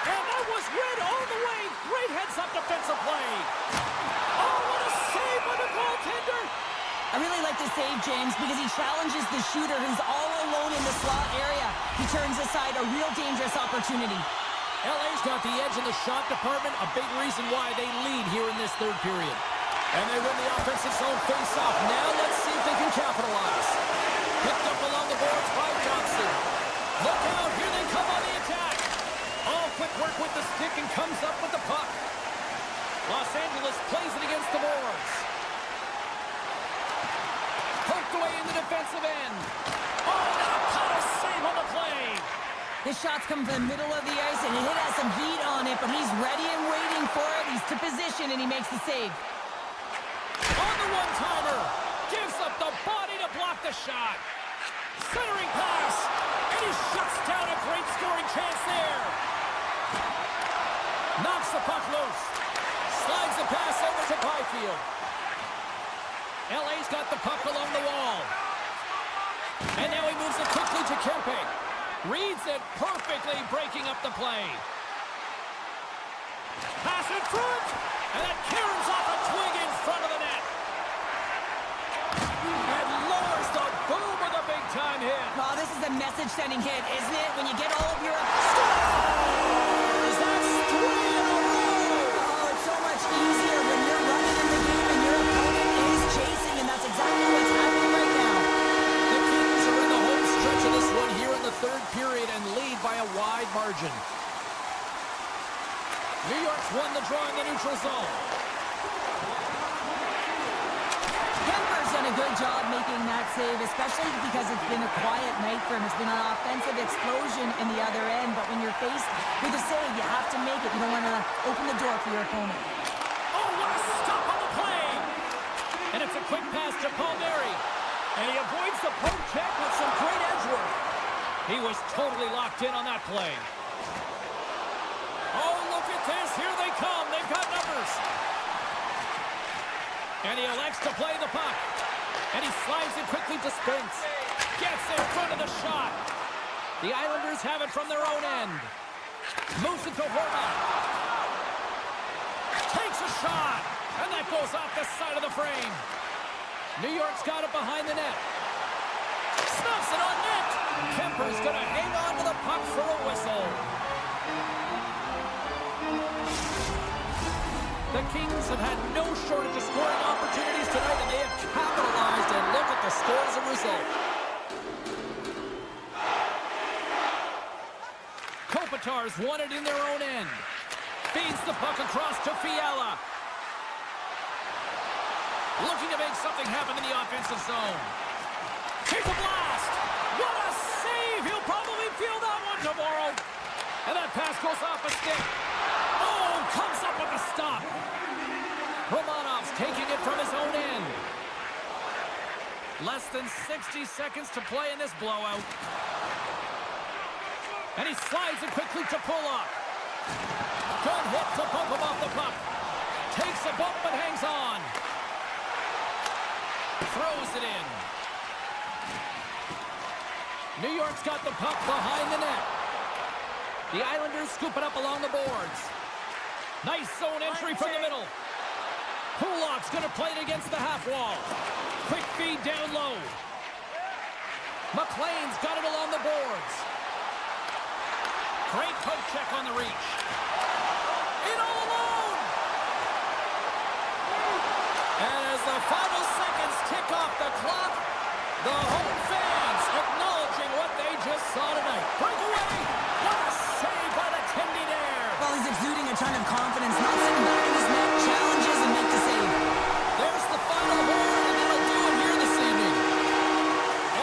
And that was red all the way. Great heads-up defensive play. Oh, what a save by the goaltender.
I really like this save, James, because he challenges the shooter who's all alone in the slot area. He turns aside a real dangerous opportunity.
LA's got the edge in the shot department, a big reason why they lead here in this third period. And they win the offensive zone face-off. Now let's see if they can capitalize. Picked up along the boards by Johnson. Look out, here they come on the attack. Oh, quick work with the stick and comes up with the puck. Los Angeles plays it against the boards. Poked away in the defensive end. Oh, now a save on the play.
This shot's come from the middle of the ice, and it has some heat on it, but he's ready and waiting for it. He's to position, and he makes the save.
On the one-timer. Gives up the body to block the shot. Centering pass. And he shuts down a great scoring chance there. Knocks the puck loose. Slides the pass over to Byfield. LA's got the puck along the wall. And now he moves it quickly to Kempe. Reads it perfectly, breaking up the play. Pass in front. And it caroms off a twig in front of the net. And lowers the boom with a big-time hit.
Oh, this is a message-sending hit, isn't it? When you get all of your...
Scores! That's 3 in a row!
Oh, it's so much easier when you're running in the game and your opponent is chasing, and that's exactly what's happening right now.
The Kings are in the home stretch of this one here in the third period and lead by a wide margin. New York's won the draw in the neutral zone.
Kemper's done a good job making that save, especially because it's been a quiet night for him. It's been an offensive explosion in the other end, but when you're faced with a save, you have to make it. You don't want to open the door for your opponent.
Oh, what a stop on the play! And it's a quick pass to Palmieri. And he avoids Makes the poke check with some great edge work. He was totally locked in on that play. Oh, look at this. Here they come. They've got numbers. And he elects to play the puck. And he slides it quickly to Spence. Gets in front of the shot. The Islanders have it from their own end. Moves it to Horma. Takes a shot. And that goes off the side of the frame. New York's got it behind the net. Snuffs it on net. Kemper's going to hang on to the puck for a whistle. The Kings have had no shortage of scoring opportunities tonight, and they have capitalized, and look at the score as a result. Kopitar's won it in their own end. Feeds the puck across to Fiala. Looking to make something happen in the offensive zone. Here's a blast! What a save! He'll probably feel that one tomorrow. And that pass goes off a stick. Oh, comes up with a stop. Romanov's taking it from his own end. Less than 60 seconds to play in this blowout. And he slides it quickly to Pulock. Good hit to bump him off the puck. Takes a bump but hangs on. Throws it in. New York's got the puck behind the net. The Islanders scoop it up along the boards. Nice zone entry from the middle. Pulock's going to play it against the half wall. Quick feed down low. McLean's got it along the boards. Great poke check on the reach. In all alone! And as the final seconds tick off the clock, the home fans acknowledging what they just saw tonight. Breakaway! What a save by the Tendy-Nair!
Well, he's exuding a ton of confidence, not sitting back in his net, challenges and make the save.
There's the final horn, and that'll do it here this evening.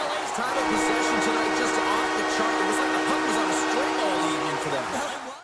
LA's time of possession tonight just off the chart. It was like the puck was on a string all evening for them.
Well, it was.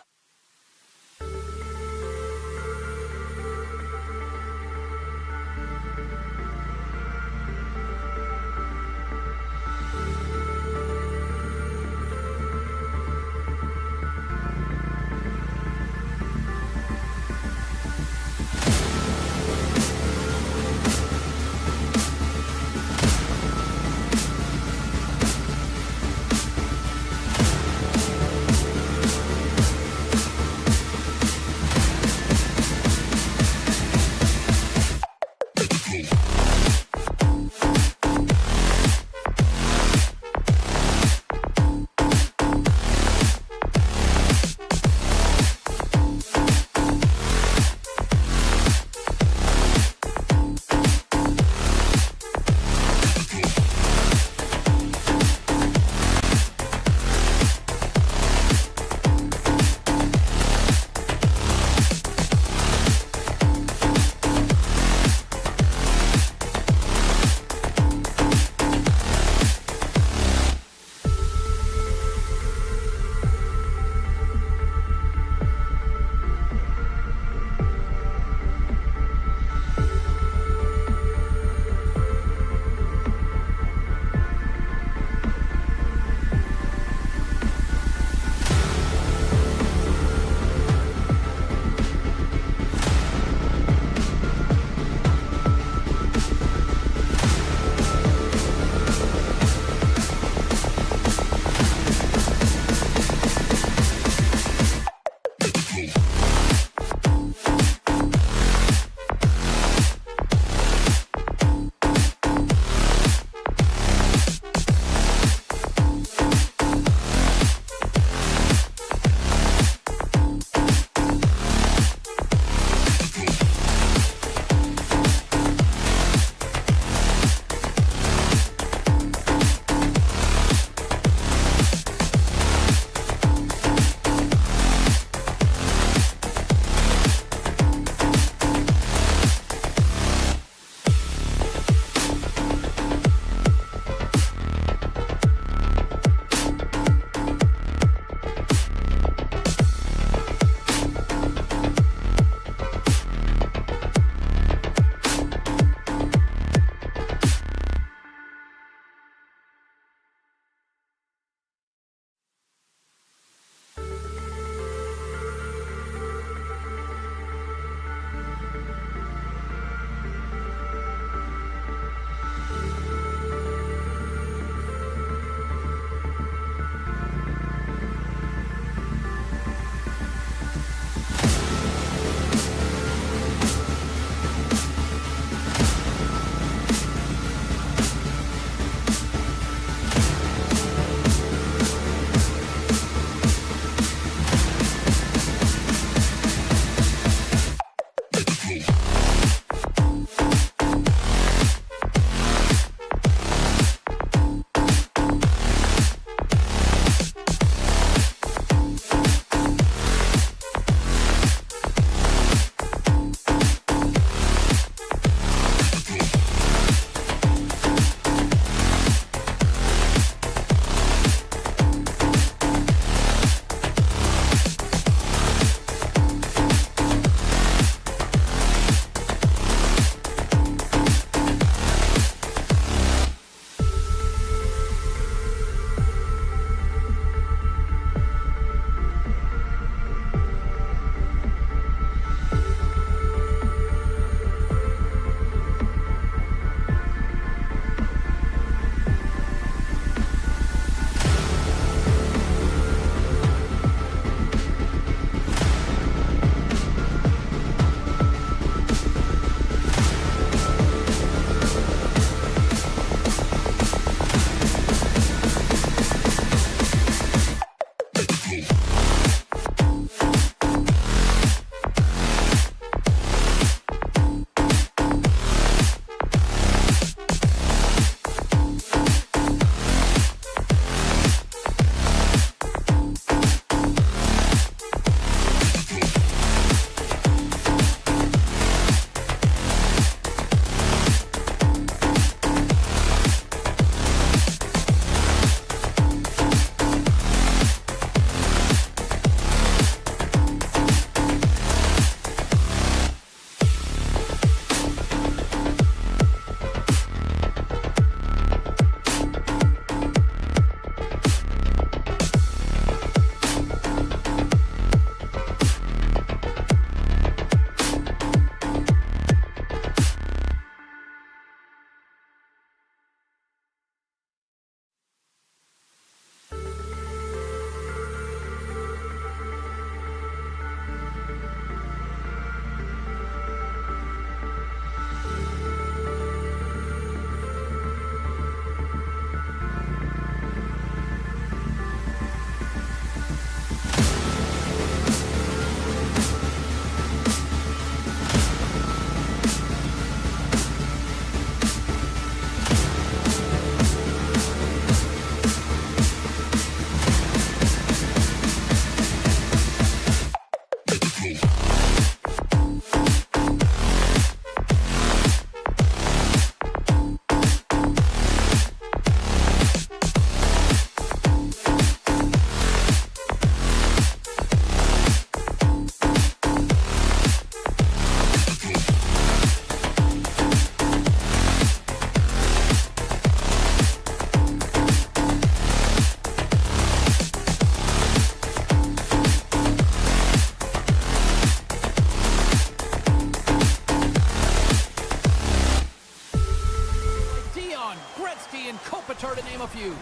Gretzky and Kopitar, to name a few.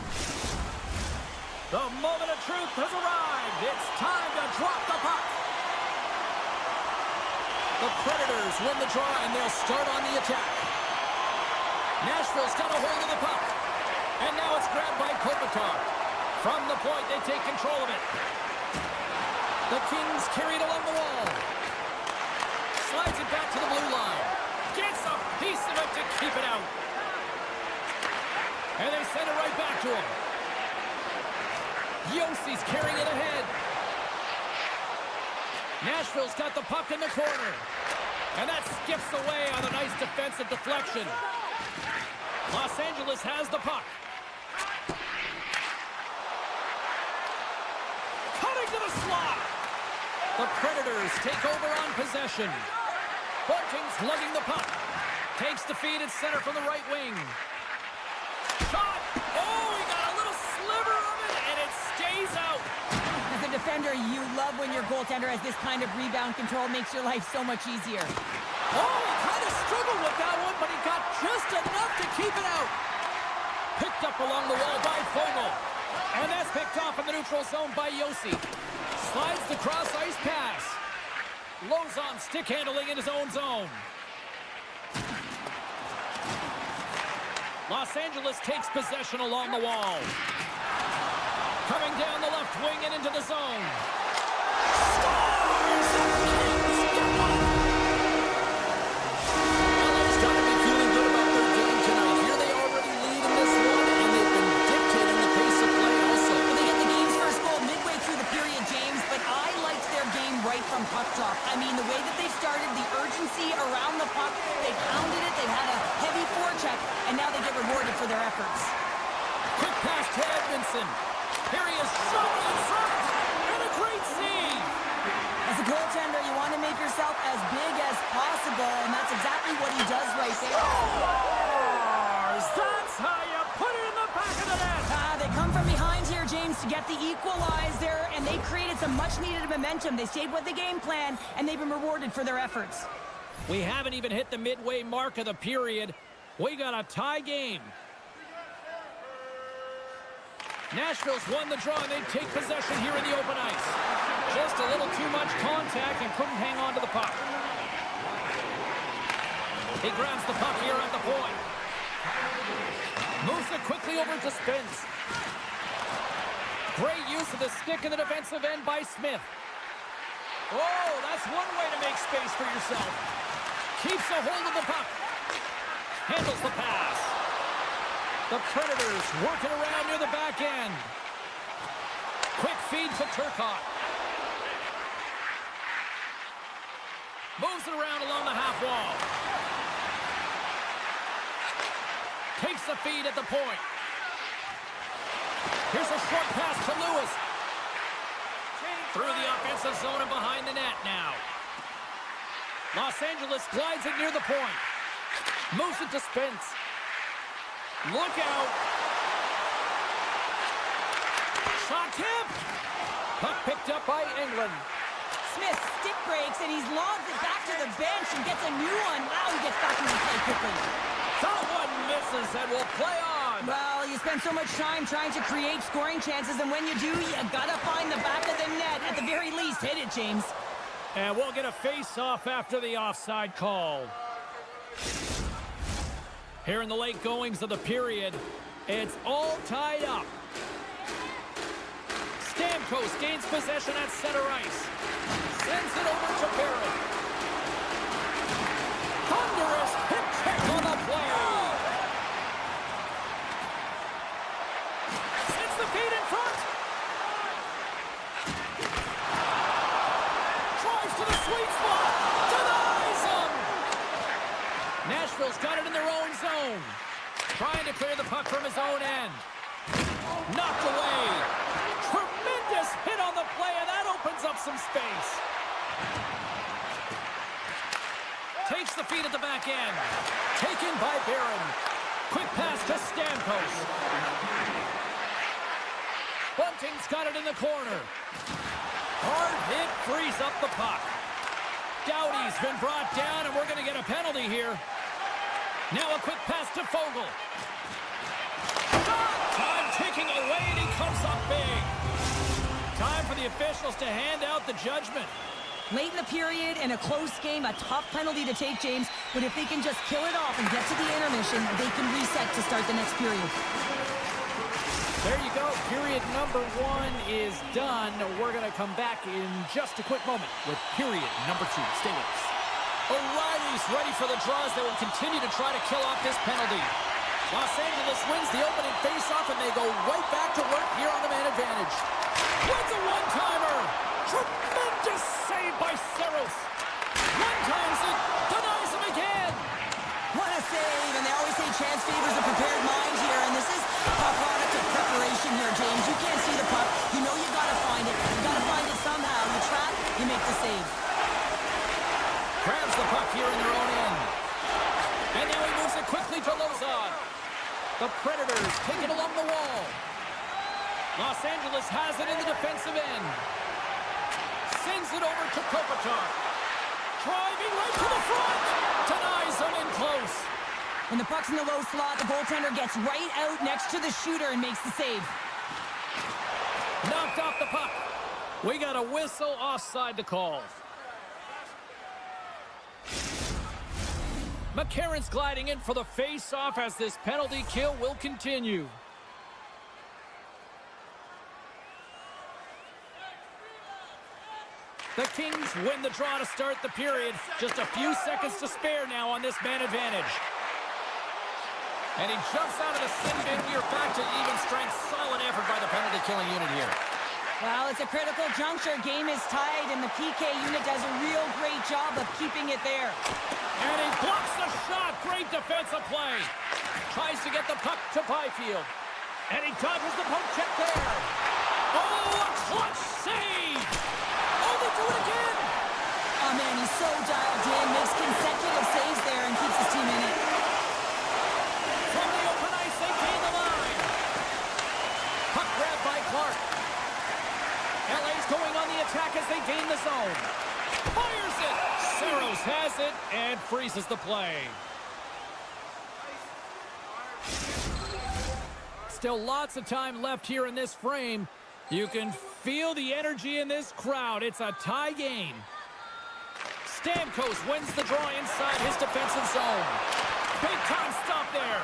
The moment of truth has arrived. It's time to drop the puck. The Predators win the draw, and they'll start on the attack. Nashville's got a hold of the puck. And now it's grabbed by Kopitar. From the point, they take control of it. The Kings carry it along the wall. Slides it back to the blue line. Gets a piece of it to keep it out. And they send it right back to him. Yossi's carrying it ahead. Nashville's got the puck in the corner. And that skips away on a nice defensive deflection. Los Angeles has the puck. Cutting to the slot. The Predators take over on possession. Bunting's lugging the puck. Takes the feed at center from the right wing. Shot! Oh, he got a little sliver of it, and it stays out.
As a defender, you love when your goaltender has this kind of rebound control. Makes your life so much easier.
Oh, he kind of struggled with that one, but he got just enough to keep it out. Picked up along the wall by Fogle. And that's picked off in the neutral zone by Josi. Slides the cross-ice pass. Lozon stick handling in his own zone. Los Angeles takes possession along the wall. Coming down the left wing and into the zone. Scores! The Kings get one! LA's got to be feeling good about their game tonight. Here they already lead in this one, and they've been dictating the pace of play also.
Well, they get the game's first goal midway through the period, James, but I liked their game right from puck drop. I mean, the way that they started, the urgency around the puck, they pounded it, they had a heavy forecheck, and now they get rewarded for their efforts.
Quick pass to Edmondson. Here he is, shot in front, and a great save.
As a goaltender, you want to make yourself as big as possible, and that's exactly what he does right there.
Scores! That's how you put it in the back of the net.
They come from behind here, James, to get the equalizer, and they created some much-needed momentum. They stayed with the game plan, and they've been rewarded for their efforts.
We haven't even hit the midway mark of the period. We got a tie game. Nashville's won the draw, and they take possession here in the open ice. Just a little too much contact and couldn't hang on to the puck. He grabs the puck here at the point. Moves it quickly over to Spence. Great use of the stick in the defensive end by Smith. Oh, that's one way to make space for yourself. Keeps a hold of the puck. Handles the pass. The Predators working around near the back end. Quick feed to Turcotte. Moves it around along the half wall. Takes the feed at the point. Here's a short pass to Lewis. Through the offensive zone and behind the net now. Los Angeles glides it near the point. Moves it to Spence. Look out. Shot tip. Puck picked up by England.
Smith stick breaks, and he's lobbed it back to the bench and gets a new one. Wow, he gets back into play quickly.
That one misses and will play on.
Well, you spend so much time trying to create scoring chances, and when you do, you gotta find the back of the net. At the very least, hit it, James.
And we'll get a face-off after the offside call. Here in the late goings of the period, it's all tied up. Stamkos gains possession at center ice. Sends it over to Barron. Thunderous hip check on the play. Sends the feed in front. Drives to the sweet spot. Denies him. Nashville's got it in their own zone. Trying to clear the puck from his own end. Knocked away. Tremendous hit on the play, and that opens up some space. Takes the feed at the back end. Taken by Barron. Quick pass to Stamkos. Bunting's got it in the corner. Hard hit frees up the puck. Doughty's been brought down, and we're going to get a penalty here. Now a quick pass to Fogle. time for the officials to hand out the judgment.
Late in the period, in a close game, a tough penalty to take, James. But if they can just kill it off and get to the intermission, they can reset to start the next period.
There you go. Period number 1 is done. We're going to come back in just a quick moment with period number 2. Stay with us. O'Reilly's ready for the draws. They will continue to try to kill off this penalty. Los Angeles wins the opening faceoff, and they go right back to work here on the man advantage. Wins a one-timer. Tremendous save by Saros. One-times it, denies him again.
What a save, and they always say chance favors a prepared mind here, and this is a product of preparation here, James. You can't see the puck. You know you got to find it. You got to find it somehow. You trap, you make the save.
Grabs the puck here in their own end. And now he moves it quickly to Lozon. The Predators take it along the wall. Los Angeles has it in the defensive end. Sends it over to Kopitar. Driving right to the front. Denies him in close.
When the puck's in the low slot, the goaltender gets right out next to the shooter and makes the save.
Knocked off the puck. We got a whistle offside to call. McCarron's gliding in for the face-off as this penalty kill will continue. The Kings win the draw to start the period. Just a few seconds to spare now on this man advantage. And he jumps out of the sin bin. We are back to even strength. Solid effort by the penalty-killing unit here.
Well, it's a critical juncture. Game is tied, and the PK unit does a real great job of keeping it there.
And he blocks the shot. Great defensive play. Tries to get the puck to Byfield. And he dodges the poke check there. Oh, a clutch save. Oh, they do it again.
Oh, man, he's so dialed in. Makes consecutive saves there and keeps his team in it.
From the open ice, they gain the line. Puck grabbed by Clark. LA's going on the attack as they gain the zone. Fires it. Saros has it and freezes the play. Still lots of time left here in this frame. You can feel the energy in this crowd. It's a tie game. Stamkos wins the draw inside his defensive zone. Big time stop there.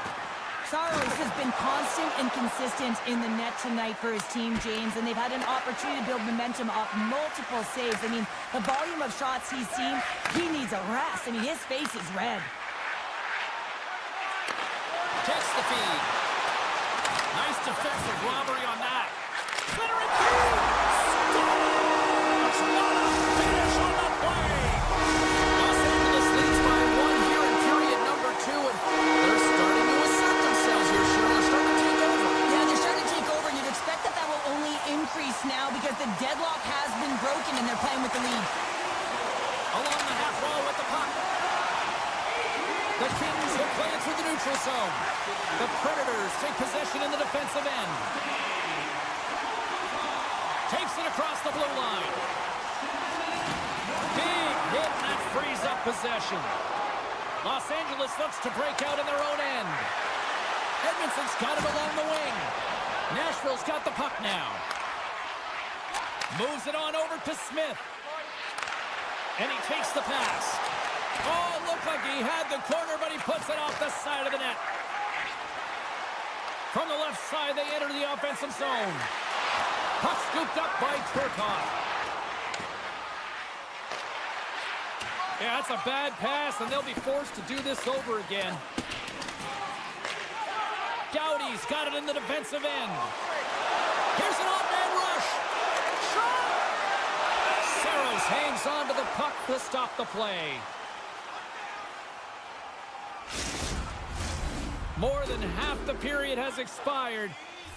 Saros has been constant and consistent in the net tonight for his team, James, and they've had an opportunity to build momentum off multiple saves. I mean, the volume of shots he's seen, he needs a rest. I mean, his face is red.
Takes the feed. Nice defensive robbery on that. Centering feed. Scores! What a finish on the play. Los Angeles leads by 1 here in period number 2, and they're starting to assert themselves here, Cheryl. They're starting to take over.
Yeah, they're starting to take over, and you'd expect that will only increase now because the deadlock has been broken and they're playing with the lead.
Along the half wall with the puck. The Kings will play it through the neutral zone. The Predators take possession in the defensive end. Takes it across the blue line. Big hit, and that frees up possession. Los Angeles looks to break out in their own end. Edmondson's got it along the wing. Nashville's got the puck now. Moves it on over to Smith. And he takes the pass. Oh, looked like he had the corner, but he puts it off the side of the net. From the left side, they enter the offensive zone. Puck scooped up by Turcotte. Yeah, that's a bad pass, and they'll be forced to do this over again. Doughty's got it in the defensive end. Here's an off-man rush. Shot! Saros hangs on to the puck to stop the play. More than half the period has expired.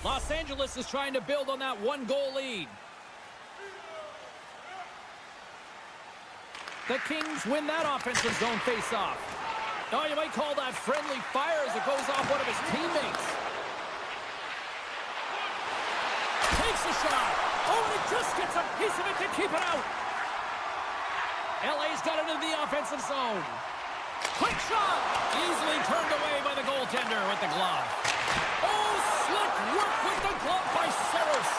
Los Angeles is trying to build on that 1-goal lead. The Kings win that offensive zone face-off. Oh, you might call that friendly fire as it goes off one of his teammates. Takes a shot. Oh, and he just gets a piece of it to keep it out. LA's got it into the offensive zone. Quick shot! Easily turned away by the goaltender with the glove. Oh, slick work with the glove by Saros.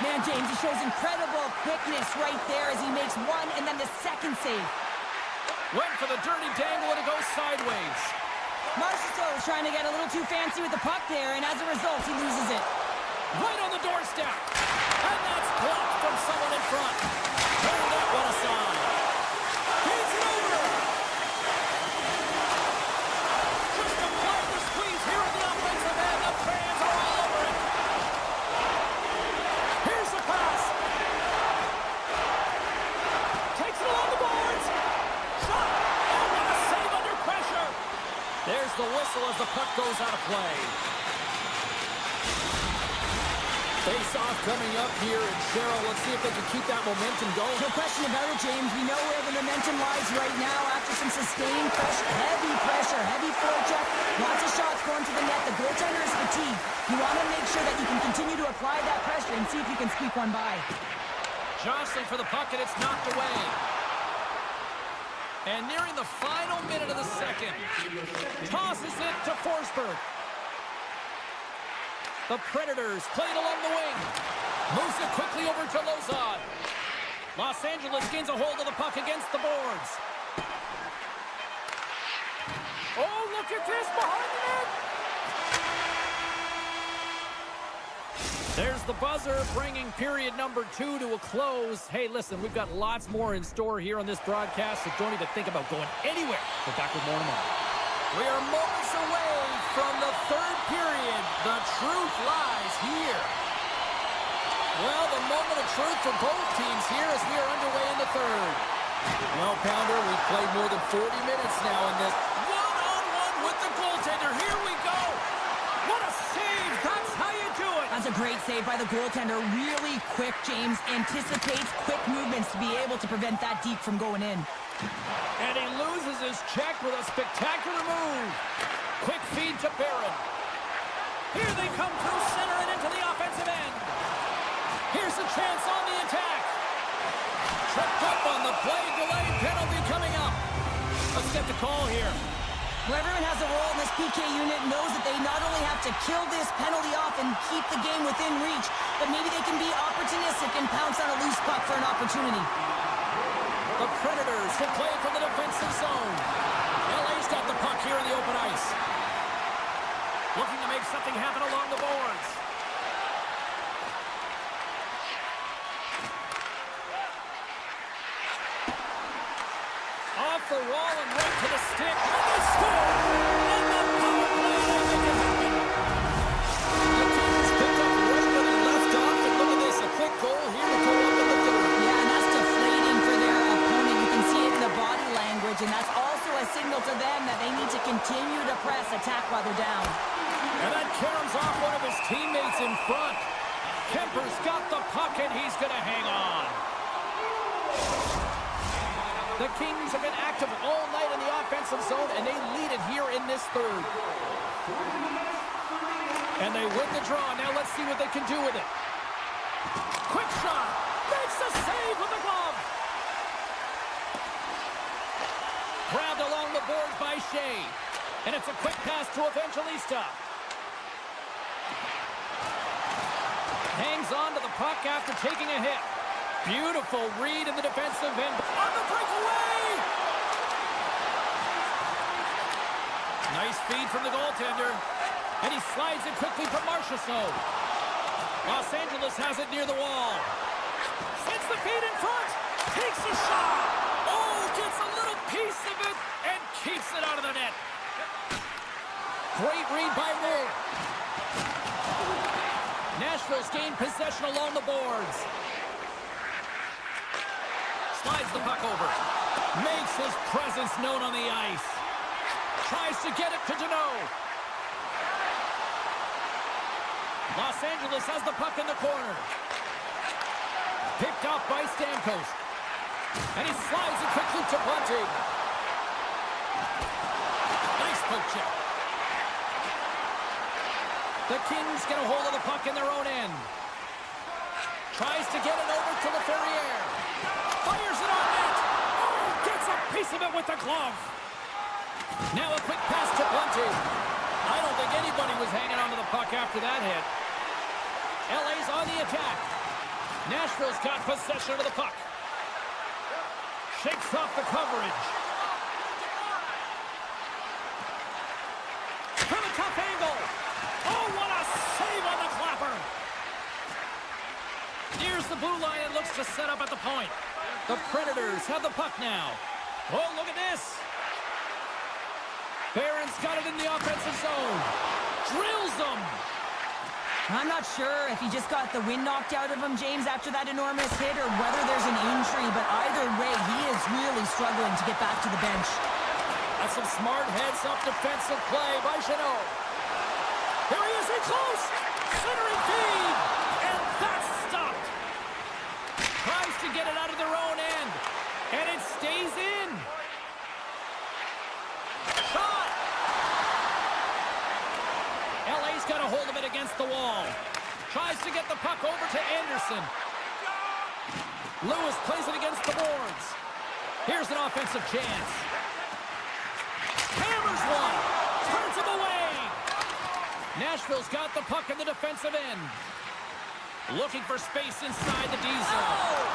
Man, James, James. He shows incredible quickness right there as he makes one and then the second save.
Went for the dirty dangle and it goes sideways.
Marchessault was trying to get a little too fancy with the puck there, and as a result, he loses it.
Right on the doorstep. And that's blocked from someone in front. Turn that one aside. Feeds it over. Just apply the squeeze here at the offensive end. The fans are all over it. Here's the pass. Takes it along the boards. Shot. Oh, what a save under pressure. There's the whistle as the puck goes out of play. Face-off coming up here, and Cheryl, let's see if they can keep that momentum going.
No question about it, James. We know where the momentum lies right now after some sustained pressure, heavy forecheck, lots of shots going to the net. The goaltender is fatigued. You want to make sure that you can continue to apply that pressure and see if you can squeak one by.
Jostling for the puck, and it's knocked away. And nearing the final minute of the second, tosses it to Forsberg. The Predators playing along the wing. Moves it quickly over to Lozon. Los Angeles gains a hold of the puck against the boards. Oh, look at this behind the net. There's the buzzer, bringing period number 2 to a close. Hey, listen, we've got lots more in store here on this broadcast, so don't even think about going anywhere. We're back with more tomorrow. We are moments away from the third period. The truth lies here. Well, the moment of truth for both teams here as we are underway in the third. Well, Pounder, we've played more than 40 minutes now in this. One-on-one with the goaltender. Here we go. What a save. That's how you do it.
That's a great save by the goaltender. Really quick, James. Anticipates quick movements to be able to prevent that deep from going in.
And he loses his check with a spectacular move. Quick feed to Barron. Here they come through center and into the offensive end. Here's a chance on the attack. Tripped up on the play. Delayed penalty coming up. Let's get the call here.
Well, everyone has a role in this PK unit, knows that they not only have to kill this penalty off and keep the game within reach, but maybe they can be opportunistic and pounce on a loose puck for an opportunity.
The Predators will play from the defensive zone. LA's got the puck here in the open ice. Looking to make something happen along the boards. Off the wall and right to the stick. And they score! And the power play, they make it happen. The team's picked up right where they left off. And look at this, a quick goal here to go up in the third.
Yeah, and that's deflating for their opponent. You can see it in the body language, and that's also a signal to them that they need to continue to press, attack while they're down.
And that caroms off one of his teammates in front. Kemper's got the puck, and he's going to hang on. The Kings have been active all night in the offensive zone, and they lead it here in this third. And they win the draw. Now let's see what they can do with it. Quick shot. Makes the save with the glove. Grabbed along the boards by Shea. And it's a quick pass to Evangelista. Hangs on to the puck after taking a hit. Beautiful read in the defensive end. On the breakaway! Nice feed from the goaltender. And he slides it quickly from Marchessault. Los Angeles has it near the wall. Sends the feed in front. Takes a shot. Oh, gets a little piece of it and keeps it out of the net. Great read by Moore. Nashville's gained possession along the boards. Slides the puck over. Makes his presence known on the ice. Tries to get it to Deneau. Los Angeles has the puck in the corner. Picked up by Stamkos. And he slides it quickly to Bunting. Nice poke check. The Kings get a hold of the puck in their own end. Tries to get it over to Laferriere. Fires it on net. Oh, gets a piece of it with the glove. Now a quick pass to Bunting. I don't think anybody was hanging on to the puck after that hit. LA's on the attack. Nashville's got possession of the puck. Shakes off the coverage. From a tough angle. Oh, what a save on the clapper. Nears the blue line and looks to set up at the point. The Predators have the puck now. Oh, look at this. Barron's got it in the offensive zone. Drills them.
I'm not sure if he just got the wind knocked out of him, James, after that enormous hit, or whether there's an injury, but either way, he is really struggling to get back to the bench.
That's some smart heads-up defensive play by Jeannot. Here he is in close. Centering feed. And that's stopped. Tries to get it out of their own end. And it stays in. Shot. LA's got a hold of it against the wall. Tries to get the puck over to Anderson. Lewis plays it against the boards. Here's an offensive chance. Hammers one. Turns him away. Nashville's got the puck in the defensive end. Looking for space inside the D zone.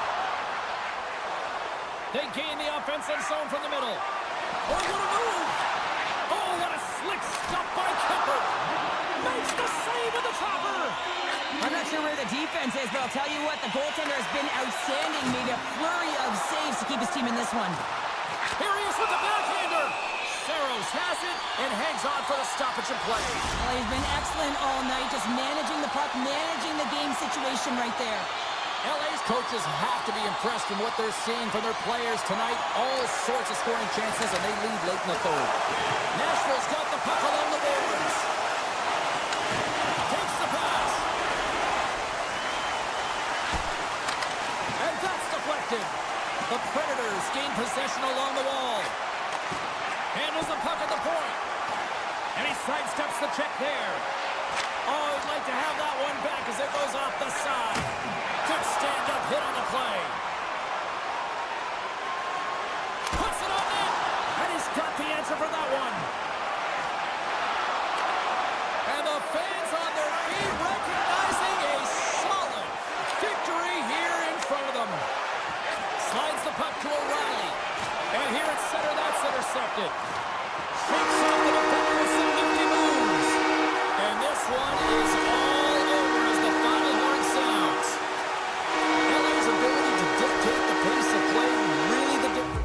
They gain the offensive zone from the middle. Oh, what a move. Oh, what a slick stop by Kemper. Makes the save with the chopper.
I'm not sure where the defense is, but I'll tell you what, the goaltender has been outstanding. Made a flurry of saves to keep his team in this one.
Here he is with the backhander. Saros has it and hangs on for the stoppage and play.
Well, he's been excellent all night, just managing the puck, managing the game situation right there.
LA's coaches have to be impressed in what they're seeing from their players tonight. All sorts of scoring chances, and they lead late in the third. Nashville's got the puck along the boards. Takes the pass. And that's deflected. The Predators gain possession along the wall. Handles the puck at the point. And he sidesteps the check there. Oh, I'd like to have that one back as it goes off the side. Good stand-up hit on the play. Puts it on net. And he's got the answer for that one. And the fans on their feet recognizing a solid victory here in front of them. Slides the puck to O'Reilly. And here at center, that's intercepted. Shakes off the defender with some nifty moves. And this one is all over as the final horn sounds. LA's ability to dictate the pace of play really the difference.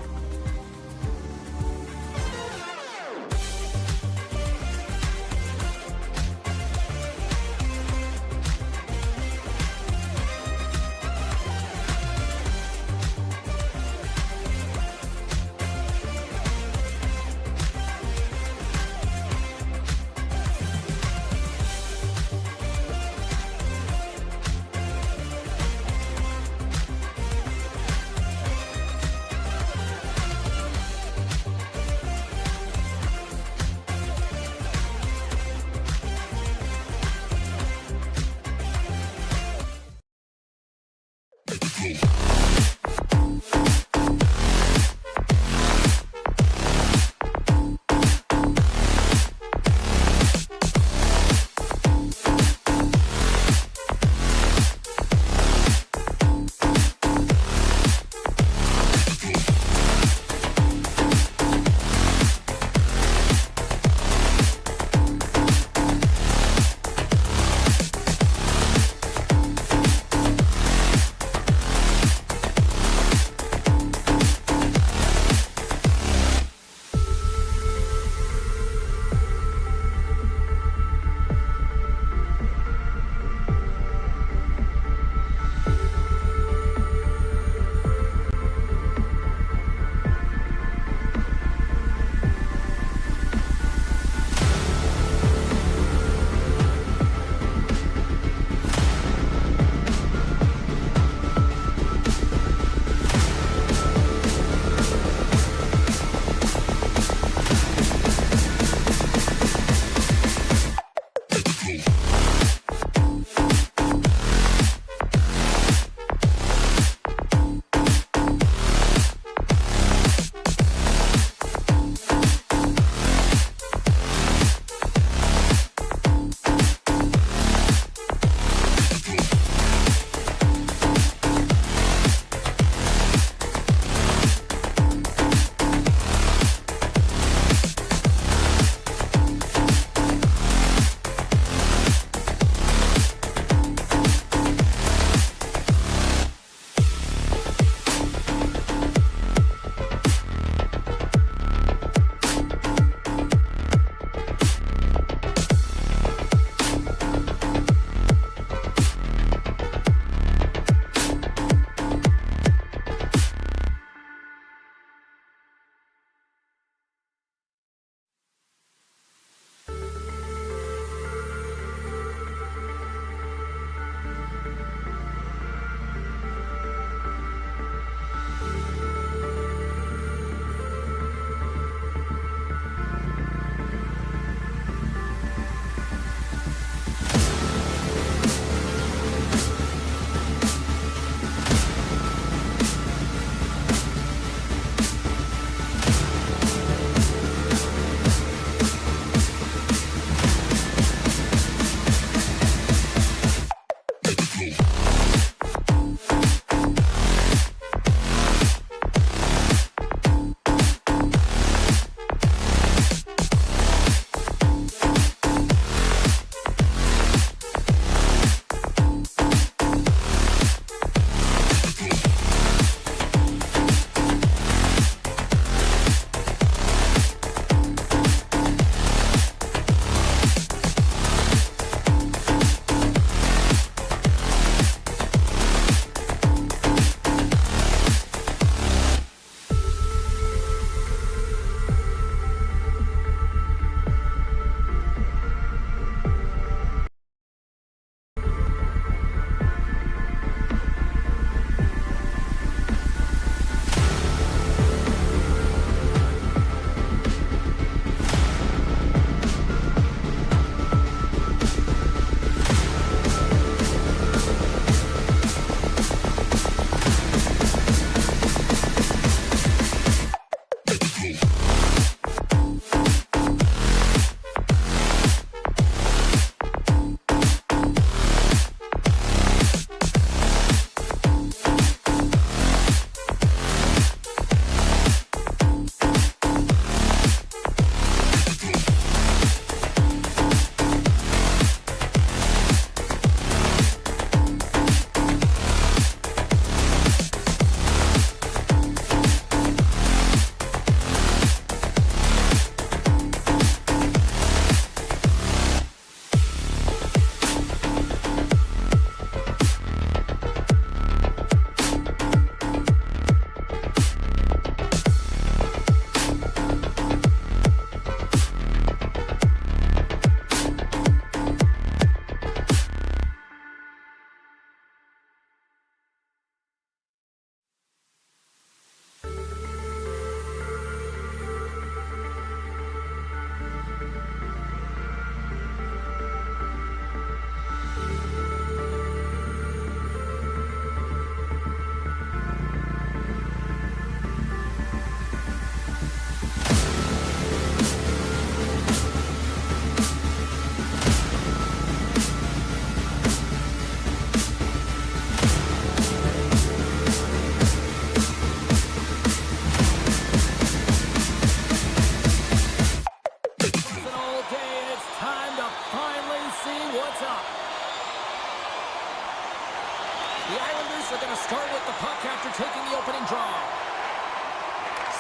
The Islanders are going to start with the puck after taking the opening draw.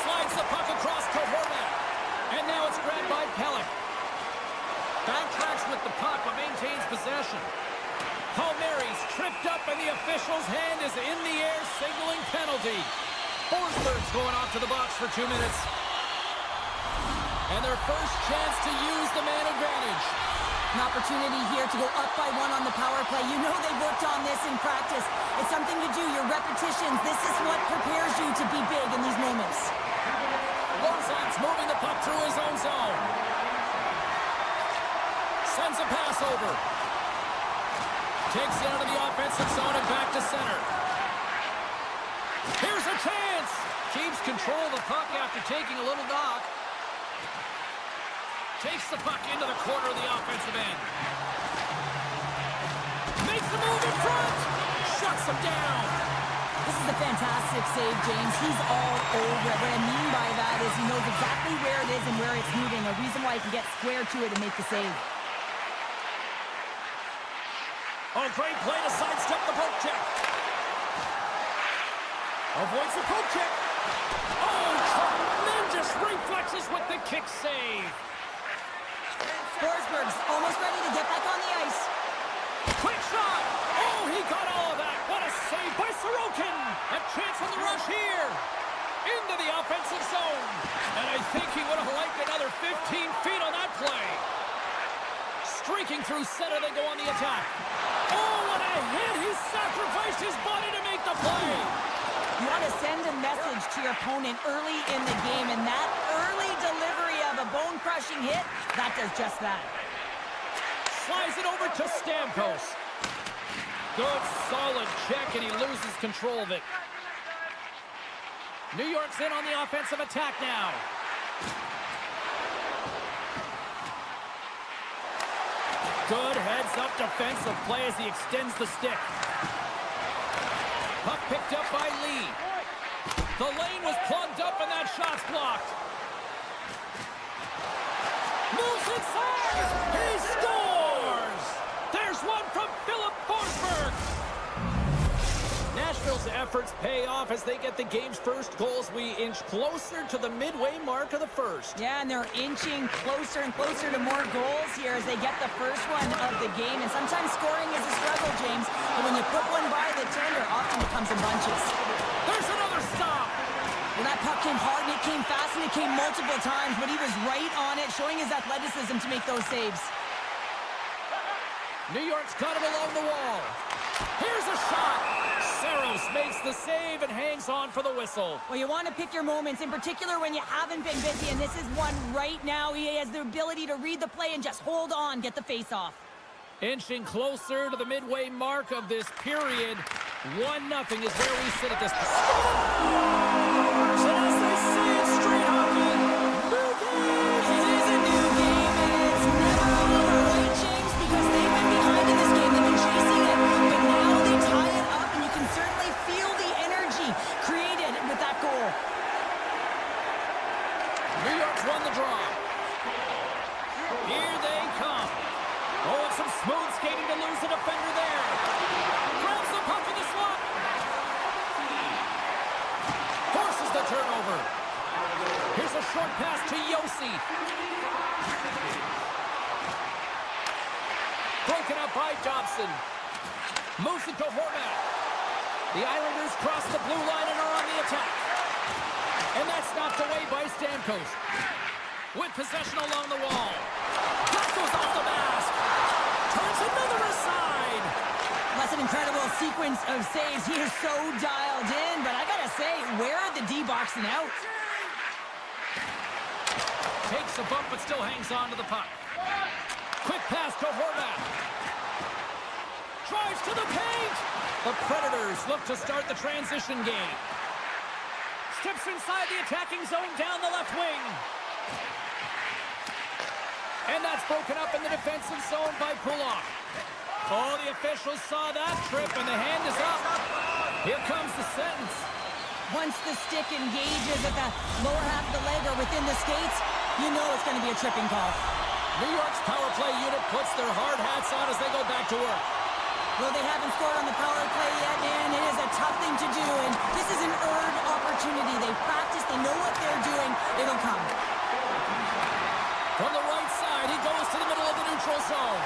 Slides the puck across to Horvat. And now it's grabbed by Pellick. Backtracks with the puck but maintains possession. Palmieri's tripped up and the official's hand is in the air signaling penalty. Forsberg's going off to the box for 2 minutes. And their first chance to use the man advantage.
An opportunity here to go up by 1 on the power play. You know they've worked on this in practice. It's something you do, your repetitions. This is what prepares you to be big in these moments.
Lozon's moving the puck through his own zone. Sends a pass over. Takes it out of the offensive zone and back to center. Here's a chance. Keeps control of the puck after taking a little knock. Takes the puck into the corner of the offensive end. Makes the move in front. Shuts him down.
This is a fantastic save, James. He's all over it. What I mean by that is he knows exactly where it is and where it's moving. A reason why he can get square to it and make the save.
Oh, great play to sidestep the poke check. Avoids the poke check. Oh, tremendous reflexes with the kick save.
Forsberg's almost ready to get back on the ice.
Quick shot. Oh, he got all of that. What a save by Sorokin. A chance on the rush here. Into the offensive zone. And I think he would have liked another 15 feet on that play. Streaking through center, they go on the attack. Oh, what a hit! He sacrificed his body to make the play.
You want to send a message to your opponent early in the game, and that early delivery of a bone-crushing hit, that does just that.
Slides it over to Stamkos. Good, solid check, and he loses control of it. New York's in on the offensive attack now. Good heads-up defensive play as he extends the stick. Puck picked up by Lee. The lane was plugged up and that shot's blocked. Moves inside! He scores! There's one from Philip Forsberg! Nashville's efforts pay off as they get the game's first goals. We inch closer to the midway mark of the first.
Yeah, and they're inching closer and closer to more goals here as they get the first one of the game. And sometimes scoring is a struggle, James. But when you put one by the tender, often it comes in bunches.
There's another stop!
Well, that puck came hard, and it came fast, and it came multiple times. But he was right on it, showing his athleticism to make those saves.
New York's got it along the wall. Here's a shot! Saros makes the save and hangs on for the whistle.
Well, you want to pick your moments, in particular when you haven't been busy, and this is one right now. He has the ability to read the play and just hold on, get the face-off.
Inching closer to the midway mark of this period. 1-0 is where we sit at this point. And as they say in street hockey, new game!
It is a new game, and it's never over, right, James? Because they've been behind in this game. They've been chasing it, but now they tie it up, and you can certainly feel the energy created with that goal.
New York's won the draw. Here they come. Oh, and some smooth skating to lose the defender there. Grabs the puck in the slot. Forces the turnover. Here's a short pass to Yossi. Broken up by Dobson. Moves it to Horvat. The Islanders cross the blue line and are on the attack. And that's knocked away by Stamkos. With possession along the wall. That goes off the mask. Turns another aside.
That's an incredible sequence of saves. He is so dialed in, but I gotta say, where are the D-boxing out?
Takes a bump but still hangs on to the puck. Quick pass to Horvat. Drives to the paint. The Predators look to start the transition game. Steps inside the attacking zone down the left wing. And that's broken up in the defensive zone by Pulak. Oh, the officials saw that trip, and the hand is up. Here comes the sentence.
Once the stick engages at the lower half of the leg or within the skates, you know it's going to be a tripping call.
New York's power play unit puts their hard hats on as they go back to work.
Though they haven't scored on the power play yet, man, it is a tough thing to do, and this is an earned opportunity. They've practiced, they know what they're doing. It'll come.
From the right side, he goes to the middle of the neutral zone.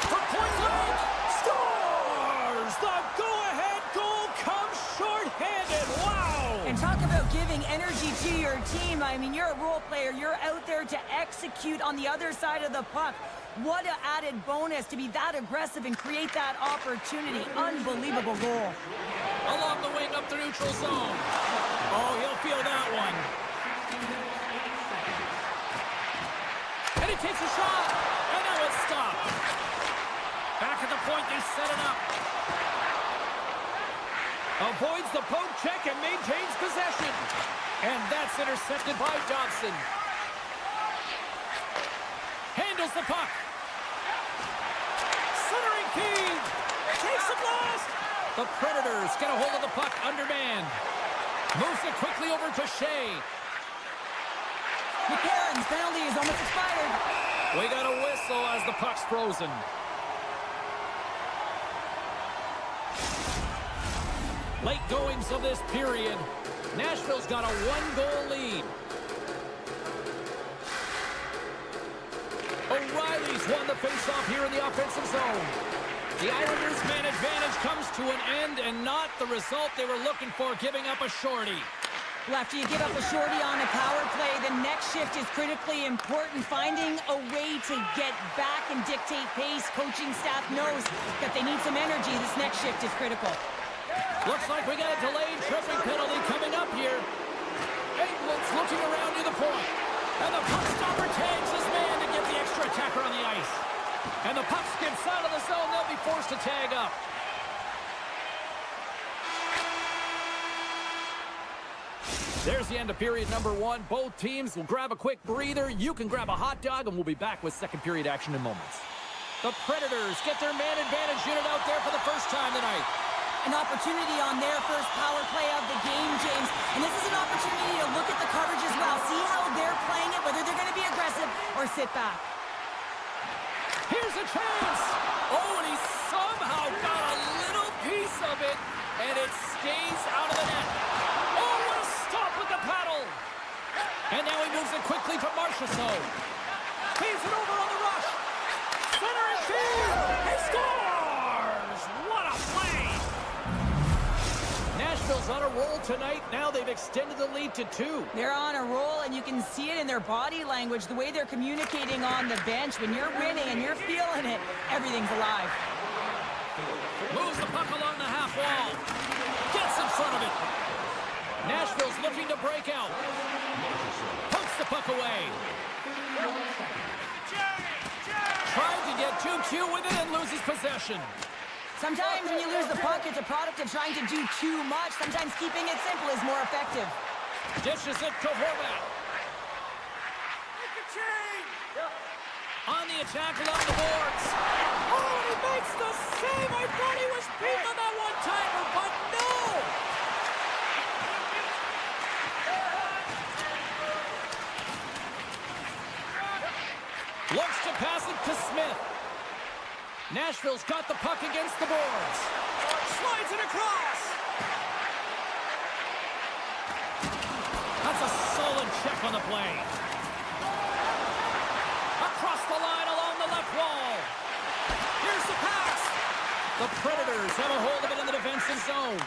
For point blank, scores! The go-ahead goal comes short-handed. Wow!
And talk about giving energy to your team. I mean, you're a role player. You're out there to execute on the other side of the puck. What an added bonus to be that aggressive and create that opportunity. Unbelievable goal.
Along the wing up the neutral zone. Oh, he'll feel that one. And he takes a shot. And now it's stopped. Back at the point, they set it up. Avoids the poke check and maintains possession. And that's intercepted by Dobson. Handles the puck. Centering feed. Takes the blast. The Predators get a hold of the puck undermanned. Moves it quickly over to Shea.
McCarron's penalty is almost expired.
We got a whistle as the puck's frozen. Late goings of this period. Nashville's got a one-goal lead. O'Reilly's won the faceoff here in the offensive zone. The Islanders' man advantage comes to an end and not the result they were looking for, giving up a shorty.
Well, after you give up a shorty on a power play, the next shift is critically important. Finding a way to get back and dictate pace. Coaching staff knows that they need some energy. This next shift is critical.
Looks like we got a delayed tripping penalty coming up here. England's looking around near the point. And the puck stopper tags his man to get the extra attacker on the ice. And the puck skips out of the zone. They'll be forced to tag up. There's the end of period number one. Both teams will grab a quick breather. You can grab a hot dog, and we'll be back with second period action in moments. The Predators get their man advantage unit out there for the first time tonight.
An opportunity on their first power play of the game, James. And this is an opportunity to look at the coverage as well. See how they're playing it, whether they're going to be aggressive or sit back.
Here's a chance. Oh, and he somehow got a little piece of it, and it stays out of the net. Oh, what a stop with the paddle. And now he moves it quickly to Marchessault. Feeds it over on the rush. Center and field. He scores. What a play. Nashville's on a roll tonight. Now they've extended the lead to 2.
They're on a roll, and you can see it in their body language, the way they're communicating on the bench. When you're winning and you're feeling it, everything's alive.
Moves the puck along the half wall. Gets in front of it. Nashville's looking to break out. Pokes the puck away. Trying to get too cute with it and loses possession.
Sometimes when you lose the puck, it's a product of trying to do too much. Sometimes keeping it simple is more effective.
Dishes it to Horvat. On the attack along the boards. Oh, and he makes the save. I thought he was beat on that one-timer, but no! Looks to pass it to Smith. Nashville's got the puck against the boards. Slides it across. That's a solid check on the play. Across the line along the left wall. Here's the pass. The Predators have a hold of it in the defensive zone.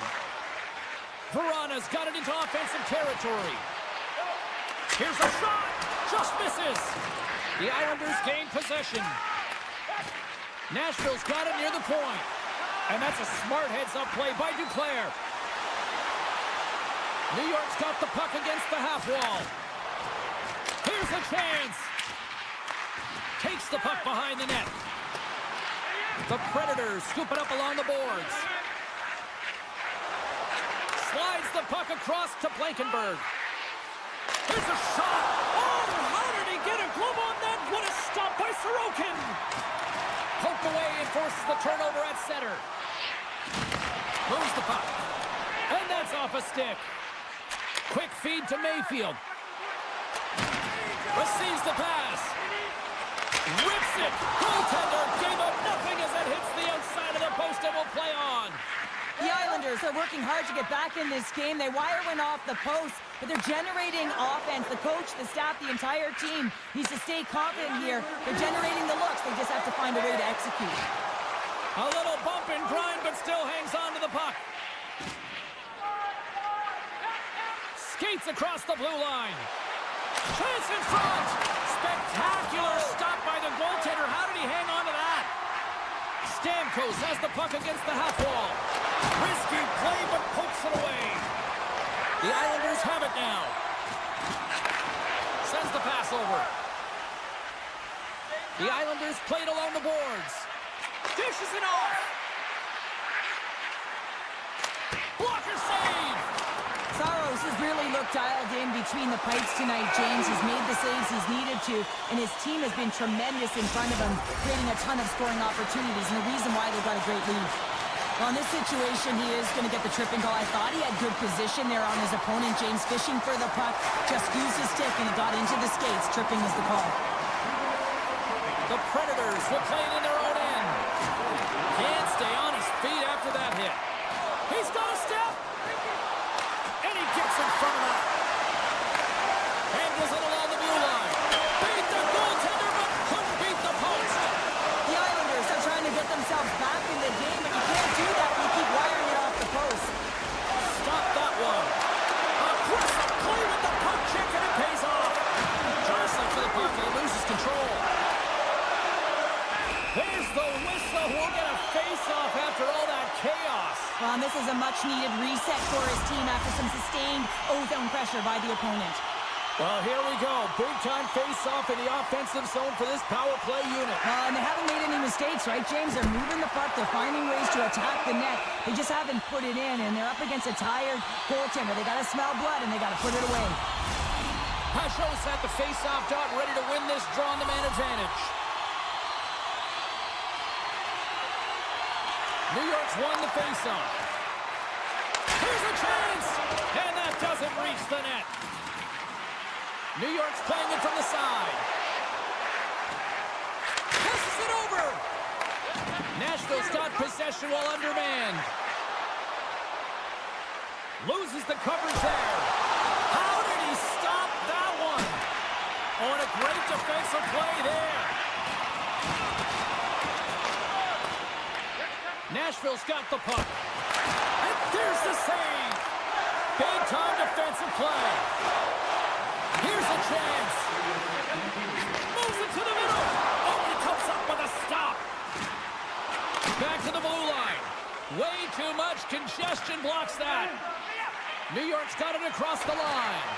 Verana's got it into offensive territory. Here's a shot. Just misses. The Islanders gain possession. Nashville's got it near the point. And that's a smart heads-up play by Duclair. New York's got the puck against the half wall. Here's a chance. Takes the puck behind the net. The Predators scoop it up along the boards. Slides the puck across to Blankenberg. Here's a shot. Oh, how did he get a glove on that? What a stop by Sorokin. Poked away and forces the turnover at center. Moves the puck. And that's off a stick. Quick feed to Mayfield. Receives the pass. Rips it. Goaltender gave up nothing as it hits the outside of the post and
Islanders are working hard to get back in this game. They wire one off the post, but they're generating offense. The coach, the staff, the entire team needs to stay confident here. They're generating the looks. They just have to find a way to execute.
A little bump and grind, but still hangs on to the puck. Skates across the blue line. Chance in front. Spectacular stop by the goaltender. How did he hang on to that? Stamkos has the puck against the half wall. Risky play, but pokes it away. The Islanders have it now. Sends the pass over. The Islanders played along the boards. Dishes it off. Blocker save.
Saros has really looked dialed in between the pipes tonight, James. He's made the saves he's needed to, and his team has been tremendous in front of him, creating a ton of scoring opportunities, and the reason why they've got a great lead. Well, in this situation, he is going to get the tripping goal. I thought he had good position there on his opponent, James, fishing for the puck, just used his stick, and it got into the skates. Tripping is the call.
The Predators will play it in their own end. Can't stay on his feet after that hit. He's got a step. And he gets in front of that. Handles it along the blue line. Beat the goaltender, but couldn't beat the post.
The Islanders are trying to get themselves back in the game, but you can't do that when you keep wiring it off the post.
Stop that one. Aggressive play with the puck check, and it pays off. Jostling for the puck, and he loses control. There's the whistle. We'll get a face-off after all that chaos.
Well, and this is a much-needed reset for his team after some sustained O-zone pressure by the opponent.
Well, here we go. Big-time face-off in the offensive zone for this power play unit.
And they haven't made any mistakes, right, James? They're moving the puck. They're finding ways to attack the net. They just haven't put it in, and they're up against a tired goaltender. They got to smell blood, and they got to put it away.
Pashos at the face-off dot, ready to win this draw on the man advantage. New York's won the face-off. Here's a chance! And that doesn't reach the net. New York's playing it from the side. Passes it over! Nashville's got possession while undermanned. Loses the coverage there. How did he stop that one? Oh, and a great defensive play there. Nashville's got the puck. And there's the save. Big-time defensive play. Here's a chance. Moves it to the middle. Oh, he comes up with a stop. Back to the blue line. Way too much congestion blocks that. New York's got it across the line.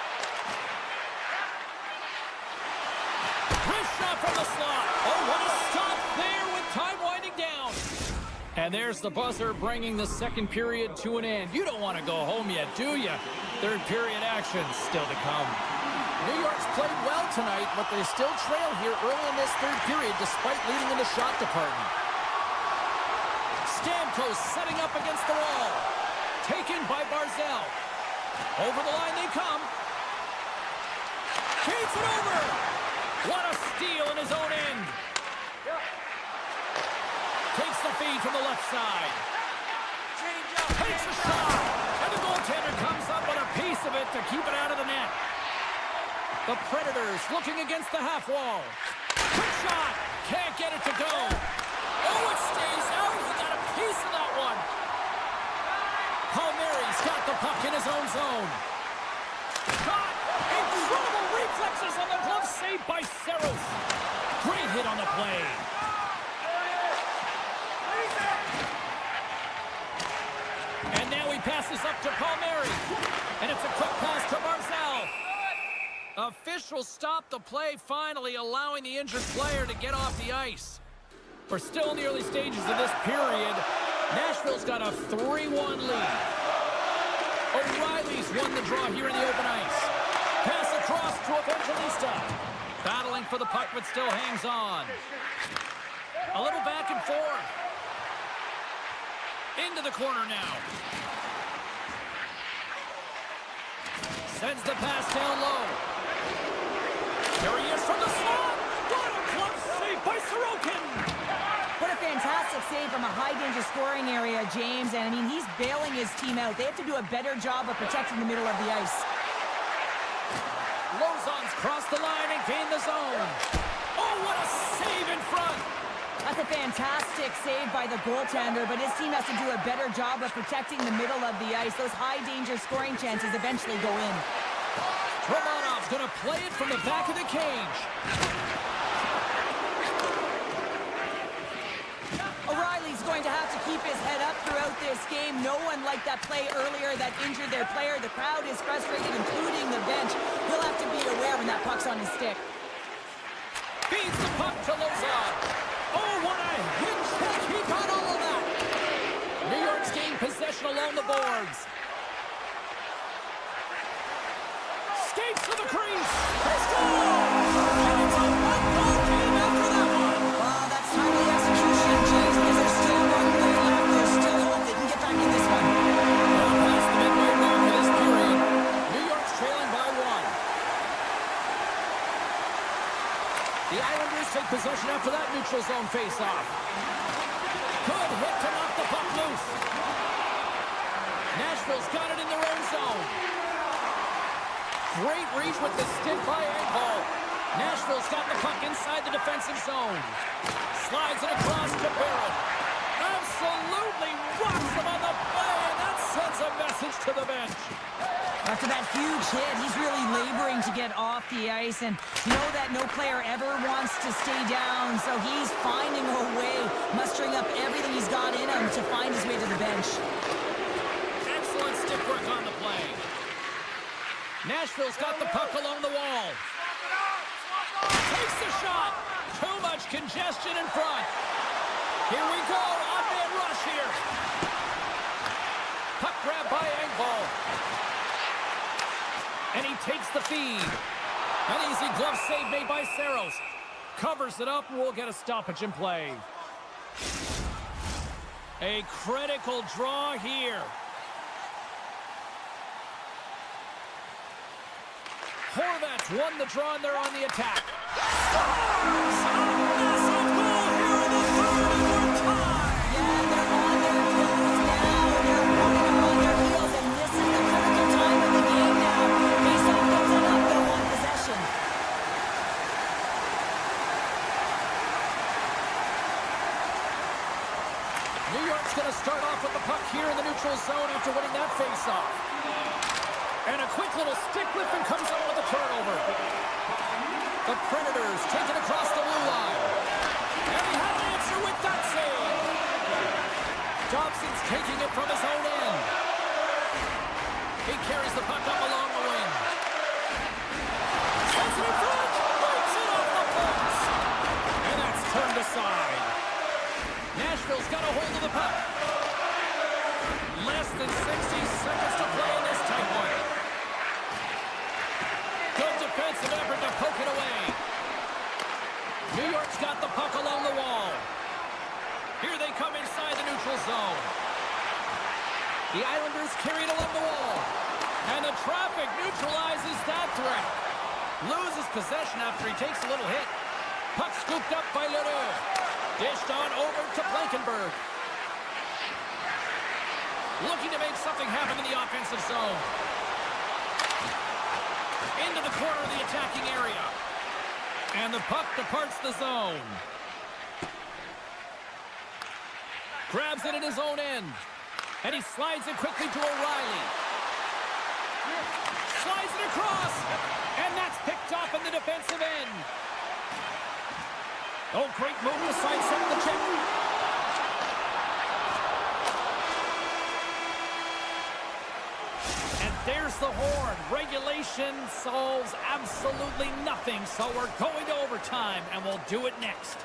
Wrist shot from the slot. Oh, what a stop there with time winding down. And there's the buzzer bringing the second period to an end. You don't want to go home yet, do you? Third period action still to come. New York's played well tonight, but they still trail here early in this third period despite leading in the shot department. Stamkos setting up against the wall. Taken by Barzal. Over the line they come. Feeds it over. What a steal in his own end. Takes the feed from the left side. Takes a shot. And the goaltender comes up with a piece of it to keep it out of the net. The Predators looking against the half wall. Quick shot. Can't get it to go. Oh, it stays out. He got a piece of that one. Palmieri's got the puck in his own zone. Shot. Incredible reflexes on the glove save by Saros. Great hit on the play. And now he passes up to Palmieri. And it's a quick pass to Barzal. Officials stop the play finally, allowing the injured player to get off the ice. We're still in the early stages of this period. Nashville's got a 3-1 lead. O'Reilly's won the draw here in the open ice. Pass across to Evangelista. Battling for the puck, but still hangs on. A little back and forth. Into the corner now. Sends the pass down low. There he is from the slot. What a glove save by Sorokin.
What a fantastic save from a high-danger scoring area, James. And, I mean, he's bailing his team out. They have to do a better job of protecting the middle of the ice.
Lozon's crossed the line and gained the zone. Oh, what a save in front!
That's a fantastic save by the goaltender, but his team has to do a better job of protecting the middle of the ice. Those high-danger scoring chances eventually go in.
Romanov's going to play it from the back of the cage.
O'Reilly's going to have to keep his head up throughout this game. No one liked that play earlier that injured their player. The crowd is frustrated, including the bench. He'll have to be aware when that puck's on his stick.
Feeds the puck to Lozon. Oh, what a hit check. He got all of that. New York's gained possession along the boards. Skates to the crease. They score! And it's a one-goal game after that one.
Wow, that's timely execution, James, because there's still one play left. There's still hope they can get back in this one.
Well, past the midway mark of this period, New York's trailing by 1. The Islanders take possession after that neutral zone face-off. Good hit to knock the puck loose. Nashville's got it in their own zone. Great reach with the stick by Engvall. Nashville's got the puck inside the defensive zone. Slides it across to Barrett. Absolutely rocks him on the play, and that sends a message to the bench.
After that huge hit, he's really laboring to get off the ice, and you know that no player ever wants to stay down, so he's finding a way, mustering up everything he's got in him to find his way to the bench.
Excellent stick work on the play. Nashville's got the puck along the wall. Takes the shot. Too much congestion in front. Here we go. On-man rush here. Puck grab by Engvall. And he takes the feed. An easy glove save made by Saros. Covers it up, and we'll get a stoppage in play. A critical draw here. Horvat's won the draw, and they're on the attack. Scores! A massive goal here in the third, and we're tied!
Yeah, they're on their heels now. They're running on their heels, and this is the critical time of the game now. Faceoff gets it up, they're on possession.
New York's going to start off with the puck here in the neutral zone after winning that faceoff. And a quick little stick lift and comes up with a turnover. The Predators take it across the blue line. And he had an answer with that save. Dobson's taking it from his own end. He carries the puck up along the wing. Sends it in front. Breaks it off the post. And that's turned aside. Nashville's got a hold of the puck. Less than 60 seconds to play in this tight one. Good defensive effort to poke it away. New York's got the puck along the wall. Here they come inside the neutral zone. The Islanders carry it along the wall. And the traffic neutralizes that threat. Loses possession after he takes a little hit. Puck scooped up by Leroux. Dished on over to Blankenberg. Looking to make something happen in the offensive zone. Into the corner of the attacking area. And the puck departs the zone. Grabs it in his own end. And he slides it quickly to O'Reilly. Slides it across. And that's picked off in the defensive end. Oh, great move to sidestep the chip. And there's the horn. Regulation solves absolutely nothing, so we're going to overtime, and we'll do it next.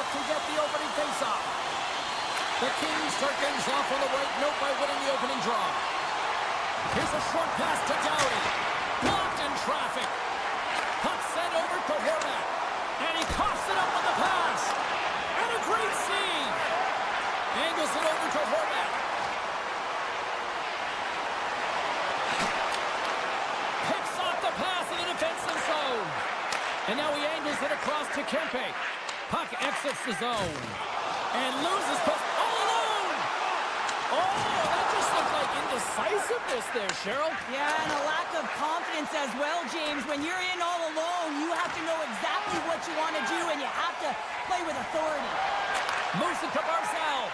York can get the opening faceoff. The Kings start things off on the right note by winning the opening draw. Here's a short pass to Dowdy. Blocked in traffic. Puck sent over to Horvat. And he coughs it up on the pass. And a great save. Angles it over to Horvat. Picks off the pass in the defensive zone. And now he angles it across to Kempe. Puck exits the zone. And loses puck all alone. Oh, that just looked like indecisiveness there, Cheryl.
Yeah, and a lack of confidence as well, James. When you're in all alone, you have to know exactly what you want to do, and you have to play with authority.
Moves it to Barzal.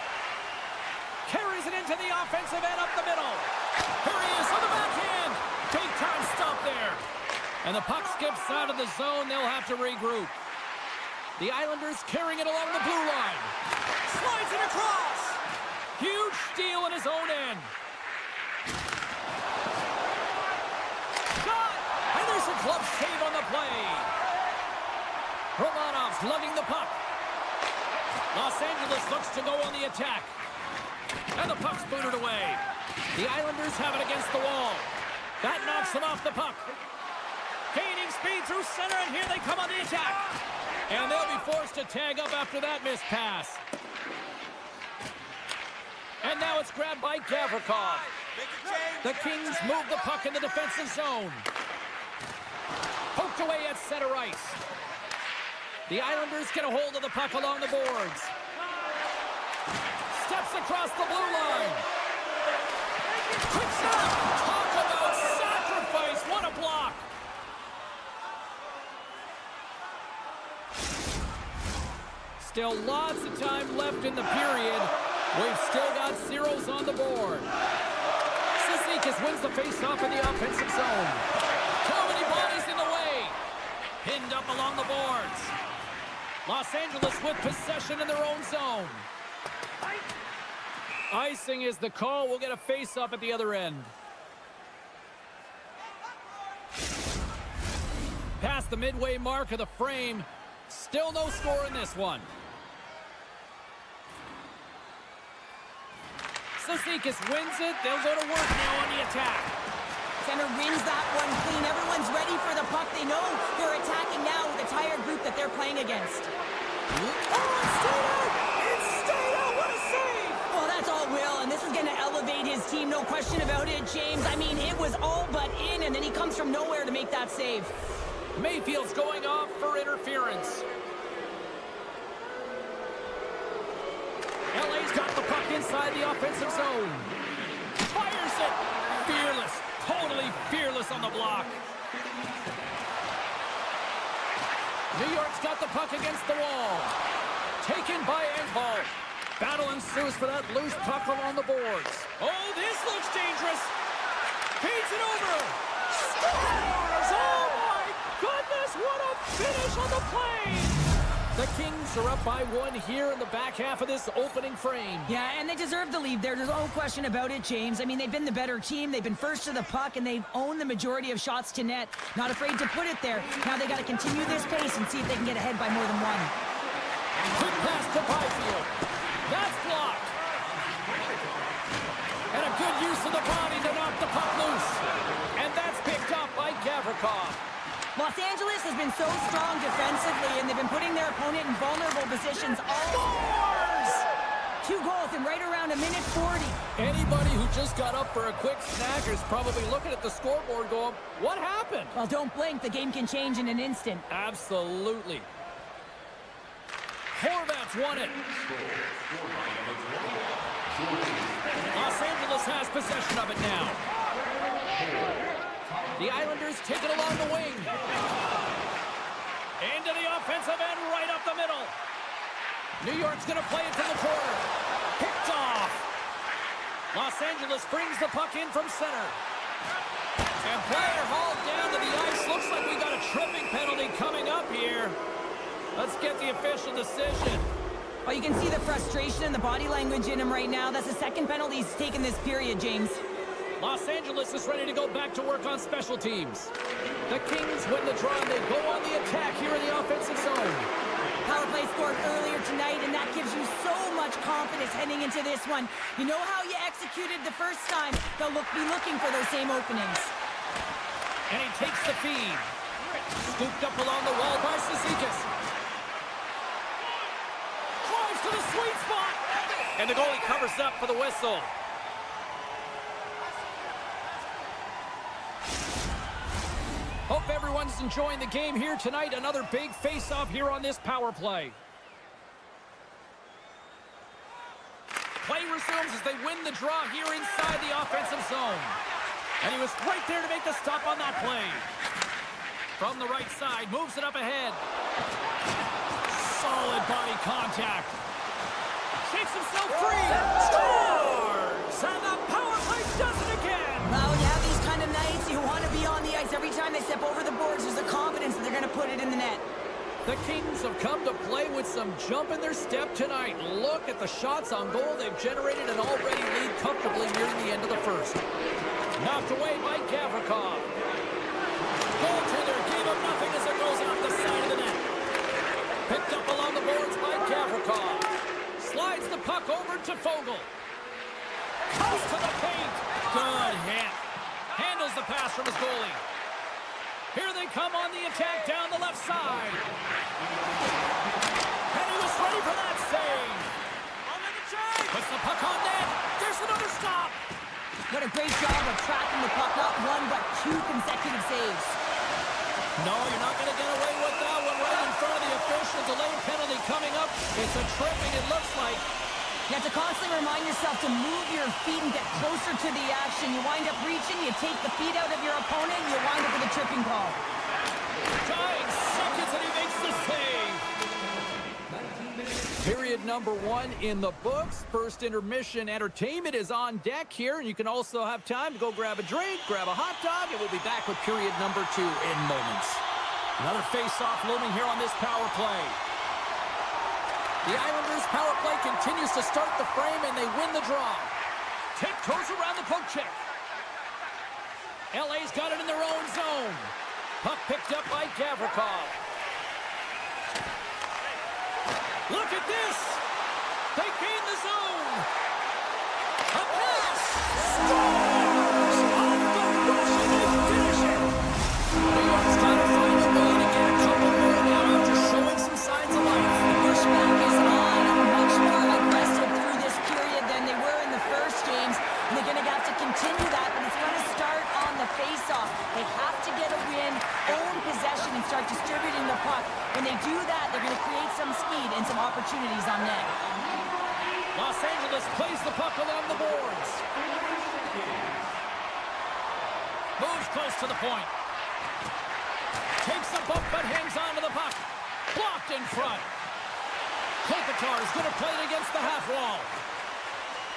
Carries it into the offensive end up the middle. Here he is on the backhand. Big time stop there. And the puck skips out of the zone. They'll have to regroup. The Islanders carrying it along the blue line. Slides it across. Huge steal in his own end. Shot! And there's a glove save on the play. Romanov's lugging the puck. Los Angeles looks to go on the attack. And the puck's booted away. The Islanders have it against the wall. That knocks them off the puck. Gaining speed through center, and here they come on the attack. And they'll be forced to tag up after that missed pass. And now it's grabbed by Gavrikov. The Kings move the puck in the defensive zone. Poked away at center ice. The Islanders get a hold of the puck along the boards. Steps across the blue line. Quick shot! Talk about sacrifice! What a block! Still lots of time left in the period. We've still got zeros on the board. Cizikas wins the faceoff in the offensive zone. Too many bodies in the way. Pinned up along the boards. Los Angeles with possession in their own zone. Icing is the call. We'll get a face-up at the other end. Past the midway mark of the frame. Still no score in this one. Cizikas wins it. They'll go to work now on the attack.
Center wins that one clean. Everyone's ready for the puck. They know they're attacking now with the tired group that they're playing against.
Oh, it stayed out! It stayed out! What a save!
Well, that's all Will, and this is going to elevate his team. No question about it, James. I mean, it was all but in, and then he comes from nowhere to make that save.
Mayfield's going off for interference. LA's got the puck inside the offensive zone. Fires it! Fearless. Totally fearless on the block. New York's got the puck against the wall. Taken by Engvall. Battle ensues for that loose puck along the boards. Oh, this looks dangerous. Feeds it over. Scores! Oh, my goodness, what a finish on the play! The Kings are up by one here in the back half of this opening frame.
Yeah, and they deserve the lead there. There's no question about it, James. I mean, they've been the better team. They've been first to the puck, and they've owned the majority of shots to net. Not afraid to put it there. Now they got to continue this pace and see if they can get ahead by more than one.
Quick pass to Byfield. That's blocked. And a good use of the body to knock the puck loose. And that's picked up by Gavrikov.
Los Angeles has been so strong defensively, and they've been putting their opponent in vulnerable positions all.
Scores!
2 goals in right around a minute 40.
Anybody who just got up for a quick snack is probably looking at the scoreboard going, what happened?
Well, don't blink. The game can change in an instant.
Absolutely. Horvat's won it. Los Angeles has possession of it now. The Islanders take it along the wing. Into the offensive end, right up the middle. New York's going to play it to the corner. Picked off. Los Angeles brings the puck in from center. And player hauled down to the ice. Looks like we got a tripping penalty coming up here. Let's get the official decision.
Well, you can see the frustration and the body language in him right now. That's the second penalty he's taken this period, James.
Los Angeles is ready to go back to work on special teams. The Kings win the draw and they go on the attack here in the offensive zone.
Power play scored earlier tonight, and that gives you so much confidence heading into this one. You know how you executed the first time. They'll be looking for those same openings.
And he takes the feed. Scooped up along the wall by Cizikas. Drives to the sweet spot. And the goalie covers up for the whistle. Hope everyone's enjoying the game here tonight. Another big face-off here on this power play. Play resumes as they win the draw here inside the offensive zone. And he was right there to make the stop on that play. From the right side, moves it up ahead. Solid body contact. Shakes himself free. Scores! And the power play does it again.
Well, you have these kind of nights, you want to be on the ice. Every time they step over the boards, there's a confidence that they're going to put it in the net.
The Kings have come to play with some jump in their step tonight. Look at the shots on goal. They've generated an already lead comfortably near the end of the first. Knocked away by Gavrikov. Goaltender gave him nothing as it goes off the side of the net. Picked up along the boards by Gavrikov. Slides the puck over to Foegele. Comes to the paint. Good hit. Handles the pass from his goalie. Here they come on the attack down the left side. And he was ready for that save. Puts the puck on net. There's another stop.
What a great job of tracking the puck. Not one, but two consecutive saves.
No, you're not going to get away with that one right in front of the official. Delayed penalty coming up. It's a tripping, it looks like.
You have to constantly remind yourself to move your feet and get closer to the action. You wind up reaching, you take the feet out of your opponent, and you wind up with a tripping call.
Dying seconds, and he makes the save. Period number 1 in the books. First intermission entertainment is on deck here, and you can also have time to go grab a drink, grab a hot dog, and we'll be back with period number 2 in moments. Another face-off looming here on this power play. The Islanders' power play continues to start the frame, and they win the draw. Tiptoes around the poke check. LA's got it in their own zone. Puck picked up by Gavrikov. Look at this! They gain the zone! A pass! Scores! Off the rush, and they finish it! New York's got to find a way to get a couple more now after showing some signs of life.
Pushback is on, much more aggressive through this period than they were in the first, James. And they're going to have to continue that, but it's going to start on the face-off. They have to get a win, own possession, and start distributing the puck. When they do that, they're going to create some speed and some opportunities on net.
Los Angeles plays the puck along the boards. Moves close to the point. Takes a bump but hangs on to the puck. Blocked in front. Kopitar is going to play it against the half wall.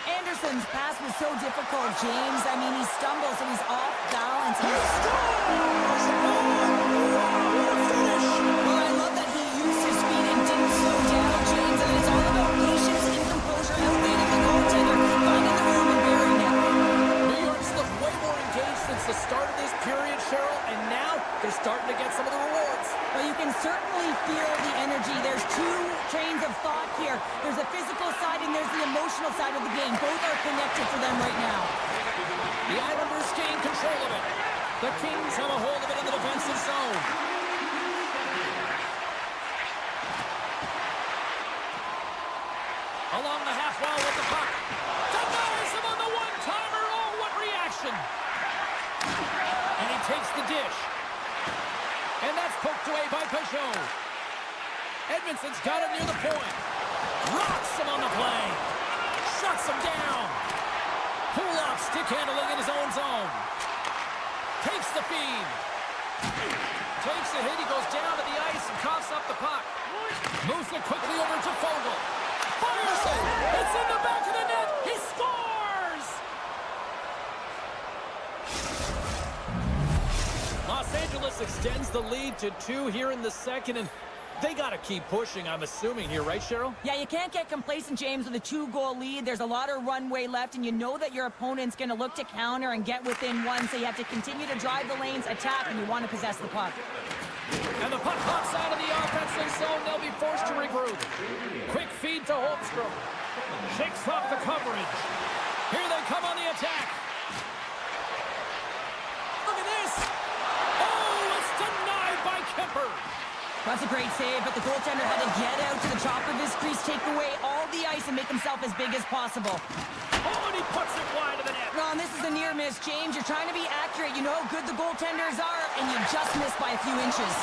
Anderson's pass was so difficult, James. I mean, he stumbles and he's off balance.
He scores! Oh, what a finish!
Well, I love that he used his speed and didn't slow down, James. And it's all about patience and composure, outweighing the goaltender, finding the room and burying it.
New York's looked way more engaged since the start of this period, Cheryl, and now they're starting to get some of the rewards.
Well, you can certainly feel the energy. There's two trains of thought here. There's the physical side and there's the emotional side of the game. Both are connected for them right now.
The Islanders gain control of it. The Kings have a hold of it in the defensive zone. Along the half wall with the puck. Denies him on the one-timer. Oh, what reaction. And he takes the dish. And that's poked away by Peugeot. Edmondson's got it near the point. Rocks him on the play. Shuts him down. Pull-off stick handling in his own zone. Takes the feed. Takes a hit. He goes down to the ice and coughs up the puck. Moves it quickly over to Foegele. Fires it. It's in the back of the net. He scores! Los Angeles extends the lead to 2 here in the second, and they got to keep pushing, I'm assuming here, right, Cheryl?
Yeah, you can't get complacent, James, with a 2-goal lead. There's a lot of runway left, and you know that your opponent's going to look to counter and get within 1, so you have to continue to drive the lanes, attack, and you want to possess the puck.
And the puck hops out of the offensive zone. They'll be forced to regroup. Quick feed to Holmstrom. Shakes off the coverage. Here they come on the attack. Look at this. Oh, it's denied by Kemper.
That's a great save, but the goaltender had to get out to the top of his crease, take away all the ice, and make himself as big as possible.
Oh, and he puts it wide of the net.
Ron, this is a near miss, James. You're trying to be accurate. You know how good the goaltenders are, and you just missed by a few inches.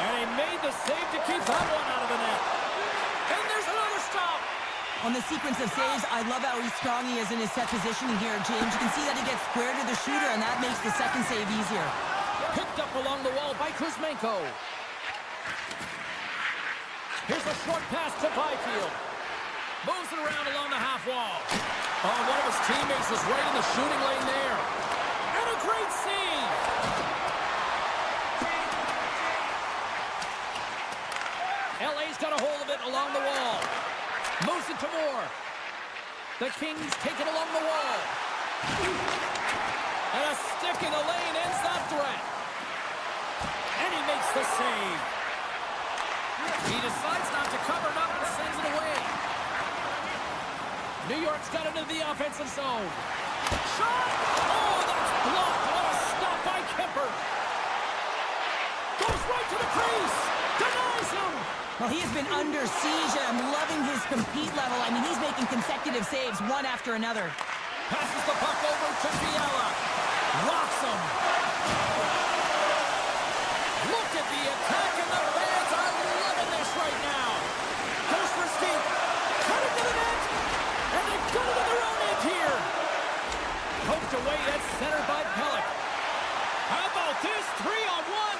And he made the save to keep that one out of the net. And there's another stop.
On the sequence of saves, I love how strong he is in his set positioning here, James. You can see that he gets square to the shooter, and that makes the second save easier.
Picked up along the wall by Kuzmenko. Here's a short pass to Byfield. Moves it around along the half wall. Oh, one of his teammates is right in the shooting lane there. And a great save. LA's got a hold of it along the wall. Moves it to Moore. The Kings take it along the wall. And a stick in the lane ends that threat. And he makes the save. He decides not to cover it up and sends it away. New York's got into the offensive zone. Shot! Oh, that's blocked. What a stop by Kemper. Goes right to the crease. Denies him.
Well, he has been under siege, and I'm loving his compete level. I mean, he's making consecutive saves, one after another.
Passes the puck over to Fiala. Rocks him. Look at the attack, and the fans are loving this right now. Goes for Steve. Cut it to the net. And they got it in their own end here. Poked away at center by Pellick. How about this? 3-on-1.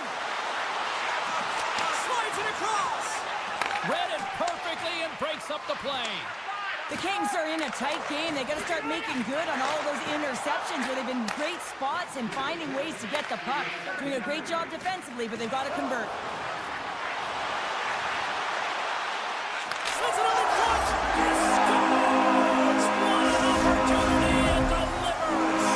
Slides it across. Read it perfectly and breaks up the play.
The Kings are in a tight game. They got to start making good on all of those interceptions where they've been great spots and finding ways to get the puck. Doing a great job defensively, but they've got to convert.
Slits it on in front. He scores! What an opportunity and delivers.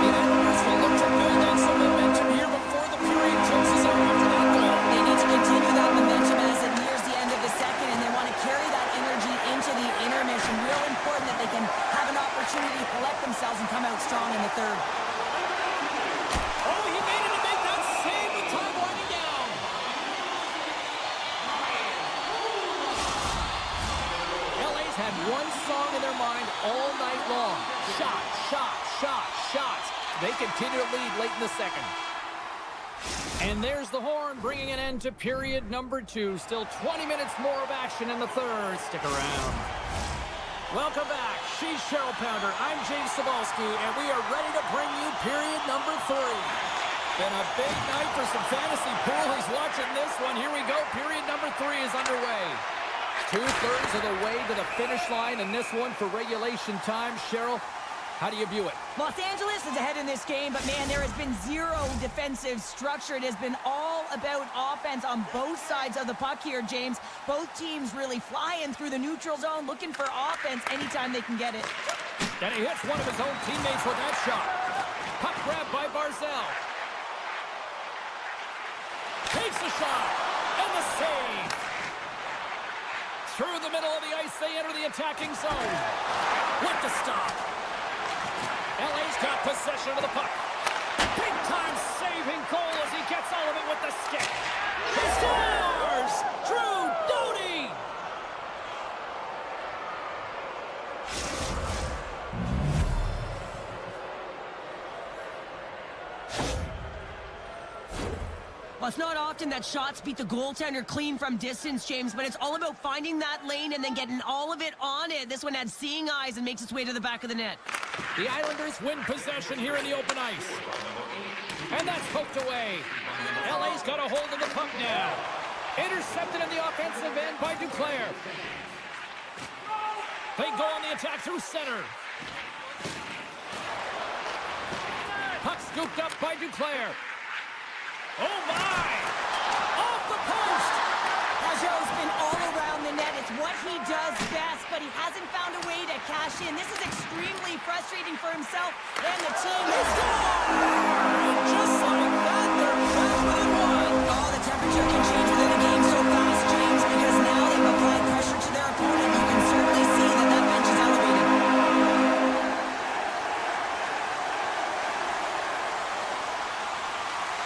The Islanders will look to build on some momentum here before the period closes out after that goal.
They need to continue that momentum as it nears the end of the second, and they want to carry that energy into the intermission. Real important that they can have an opportunity to collect themselves and come out strong in the third.
Oh, he made it to make that save with time winding down. LA's had one song in their mind all night long. Shot, shot, shot, shots. They continue to lead late in the second. And there's the horn, bringing an end to period number 2. Still 20 minutes more of action in the third. Stick around. Welcome back. She's Cheryl Pounder. I'm James Cebulski, and we are ready to bring you period number 3. Been a big night for some fantasy poolers watching this one. Here we go. Period number 3 is underway. 2/3 of the way to the finish line in this one for regulation time. Cheryl, how do you view it?
Los Angeles is ahead in this game, but man, there has been zero defensive structure. It has been all about offense on both sides of the puck here, James. Both teams really flying through the neutral zone, looking for offense anytime they can get it.
And he hits one of his own teammates with that shot. Puck grab by Barzal. Takes the shot, and the save. Through the middle of the ice, they enter the attacking zone. With the stop. LA's got possession of the puck. Big-time saving goal as he gets all of it with the stick. He scores! Drew Doughty!
Well, it's not often that shots beat the goaltender clean from distance, James, but it's all about finding that lane and then getting all of it on it. This one had seeing eyes and makes its way to the back of the net.
The Islanders win possession here in the open ice. And that's poked away. LA's got a hold of the puck now. Intercepted in the offensive end by Duclair. They go on the attack through center. Puck scooped up by Duclair. Oh, my! Off the post!
Pajot's been all around the net. It's what he does. does best, but he hasn't found a way to cash in. This is extremely frustrating for himself and the team.
Just like that, they're back within one.
Oh, the temperature can change within a game so fast, James, because now they've applied pressure to their opponent. You can certainly see that that bench is elevated.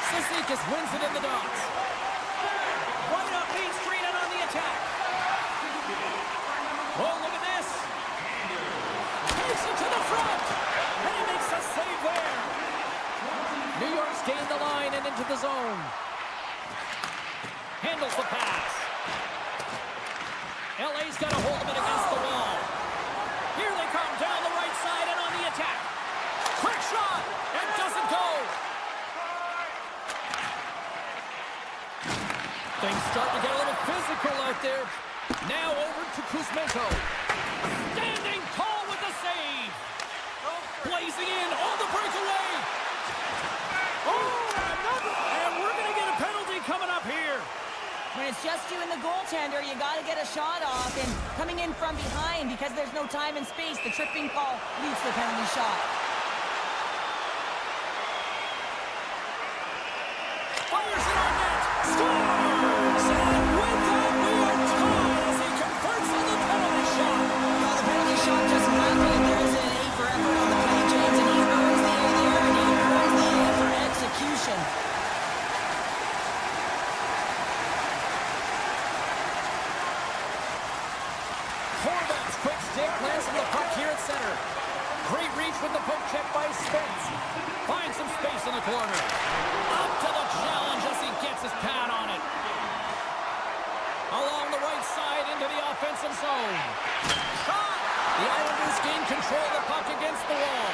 Cizikas wins it in the dots. Right up Main Street and on the attack. Oh, look at this. Takes it to the front. And he makes a save there. New York's gained the line and into the zone. Handles the pass. LA's got a hold of it against the wall. Here they come down the right side and on the attack. Quick shot. It doesn't go. Things start to get a little physical out there. Now over to Kuzmenko. Standing tall with the save. Blazing in on the breakaway. Oh, another. And we're going to get a penalty coming up here.
When it's just you and the goaltender, you got to get a shot off. And coming in from behind, because there's no time and space, the tripping call leads to the penalty shot.
Fires it on net. Scores! And with that, we are tied as he converts on the penalty shot.
Well, the penalty shot doesn't happen if there isn't an A for effort on the play, James, and he earns the A there, and he earns the A for execution.
Horvat's quick stick lands on the puck here at center. Great reach with the poke check by Spence. Finds some space in the corner. Up to the challenge as he gets his pad on it. Along the right side into the offensive zone. Shot! The Islanders gain control of the puck against the wall.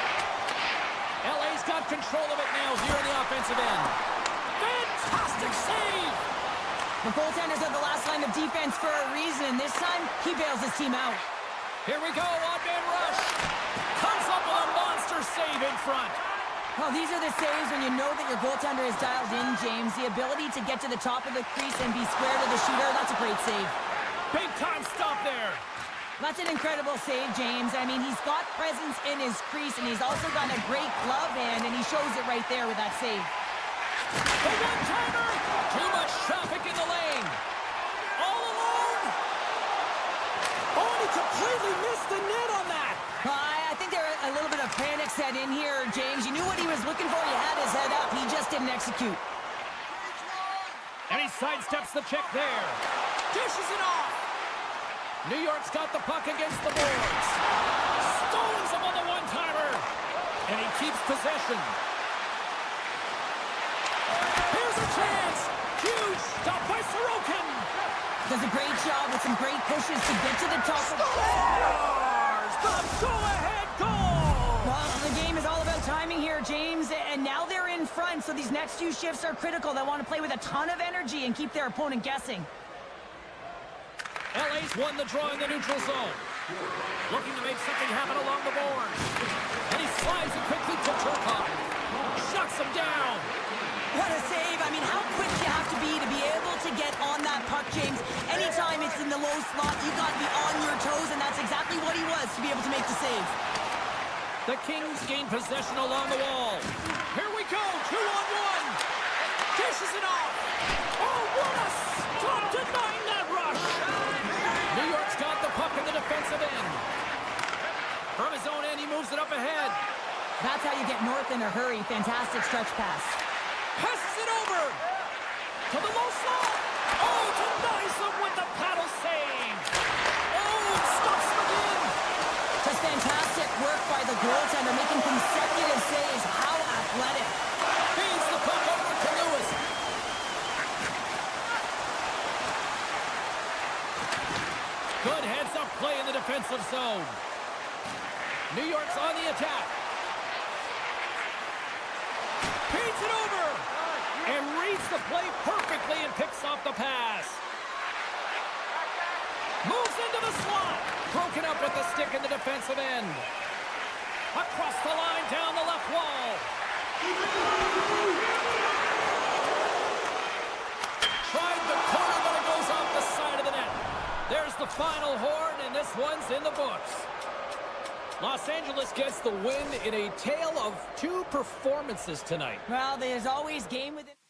LA's got control of it now here in the offensive end. Fantastic save!
The goaltenders are the last line of defense for a reason. This time, he bails his team out.
Here we go, odd-man rush. Comes up with a monster save in front.
Well, these are the saves when you know that your goaltender is dialed in, James. The ability to get to the top of the crease and be square to the shooter, that's a great save.
Big-time stop there.
That's an incredible save, James. I mean, he's got presence in his crease, and he's also got a great glove hand, and he shows it right there with that save.
The one-timer. Too much traffic in the lane. All alone. Oh, he completely missed the net on that.
I think there a little bit of panic set in here, James. You knew what he was looking for. He had his head up. He just didn't execute.
And he sidesteps the check there. Dishes it off. New York's got the puck against the boards. Stones him on the one-timer. And he keeps possession. Here's a chance. Huge stop by Sorokin.
Does a great job with some great pushes to get to the top.
Scores! The go-ahead goal!
Well, the game is all about timing here, James, and now they're in front, so these next few shifts are critical. They want to play with a ton of energy and keep their opponent guessing.
LA's won the draw in the neutral zone. Looking to make something happen along the boards. And he slides it quickly to Turcotte. Shuts him down.
What a save. I mean, how quick you have to be able to get on that puck, James. Anytime it's in the low slot, you got to be on your toes, and that's exactly what he was to be able to make the save.
The Kings gain possession along the wall. Here we go, 2-on-1. Dishes it off. Oh, what a stop denying that rush. New York's got the puck in the defensive end. From his own end, he moves it up ahead.
That's how you get north in a hurry. Fantastic stretch pass.
Passes it over to the low slot. Oh, denies them with the paddle save. Oh, it stops them again.
Just fantastic work by the goaltender, making consecutive saves. How athletic.
Feeds the puck over to Lewis. Good heads-up play in the defensive zone. New York's on the attack. Feeds it over. And reads the play perfectly and picks off the pass. Moves into the slot. Broken up with the stick in the defensive end. Across the line, down the left wall. Tried the corner, but it goes off the side of the net. There's the final horn, and this one's in the books. Los Angeles gets the win in a tale of two performances tonight.
Well, there's always game within...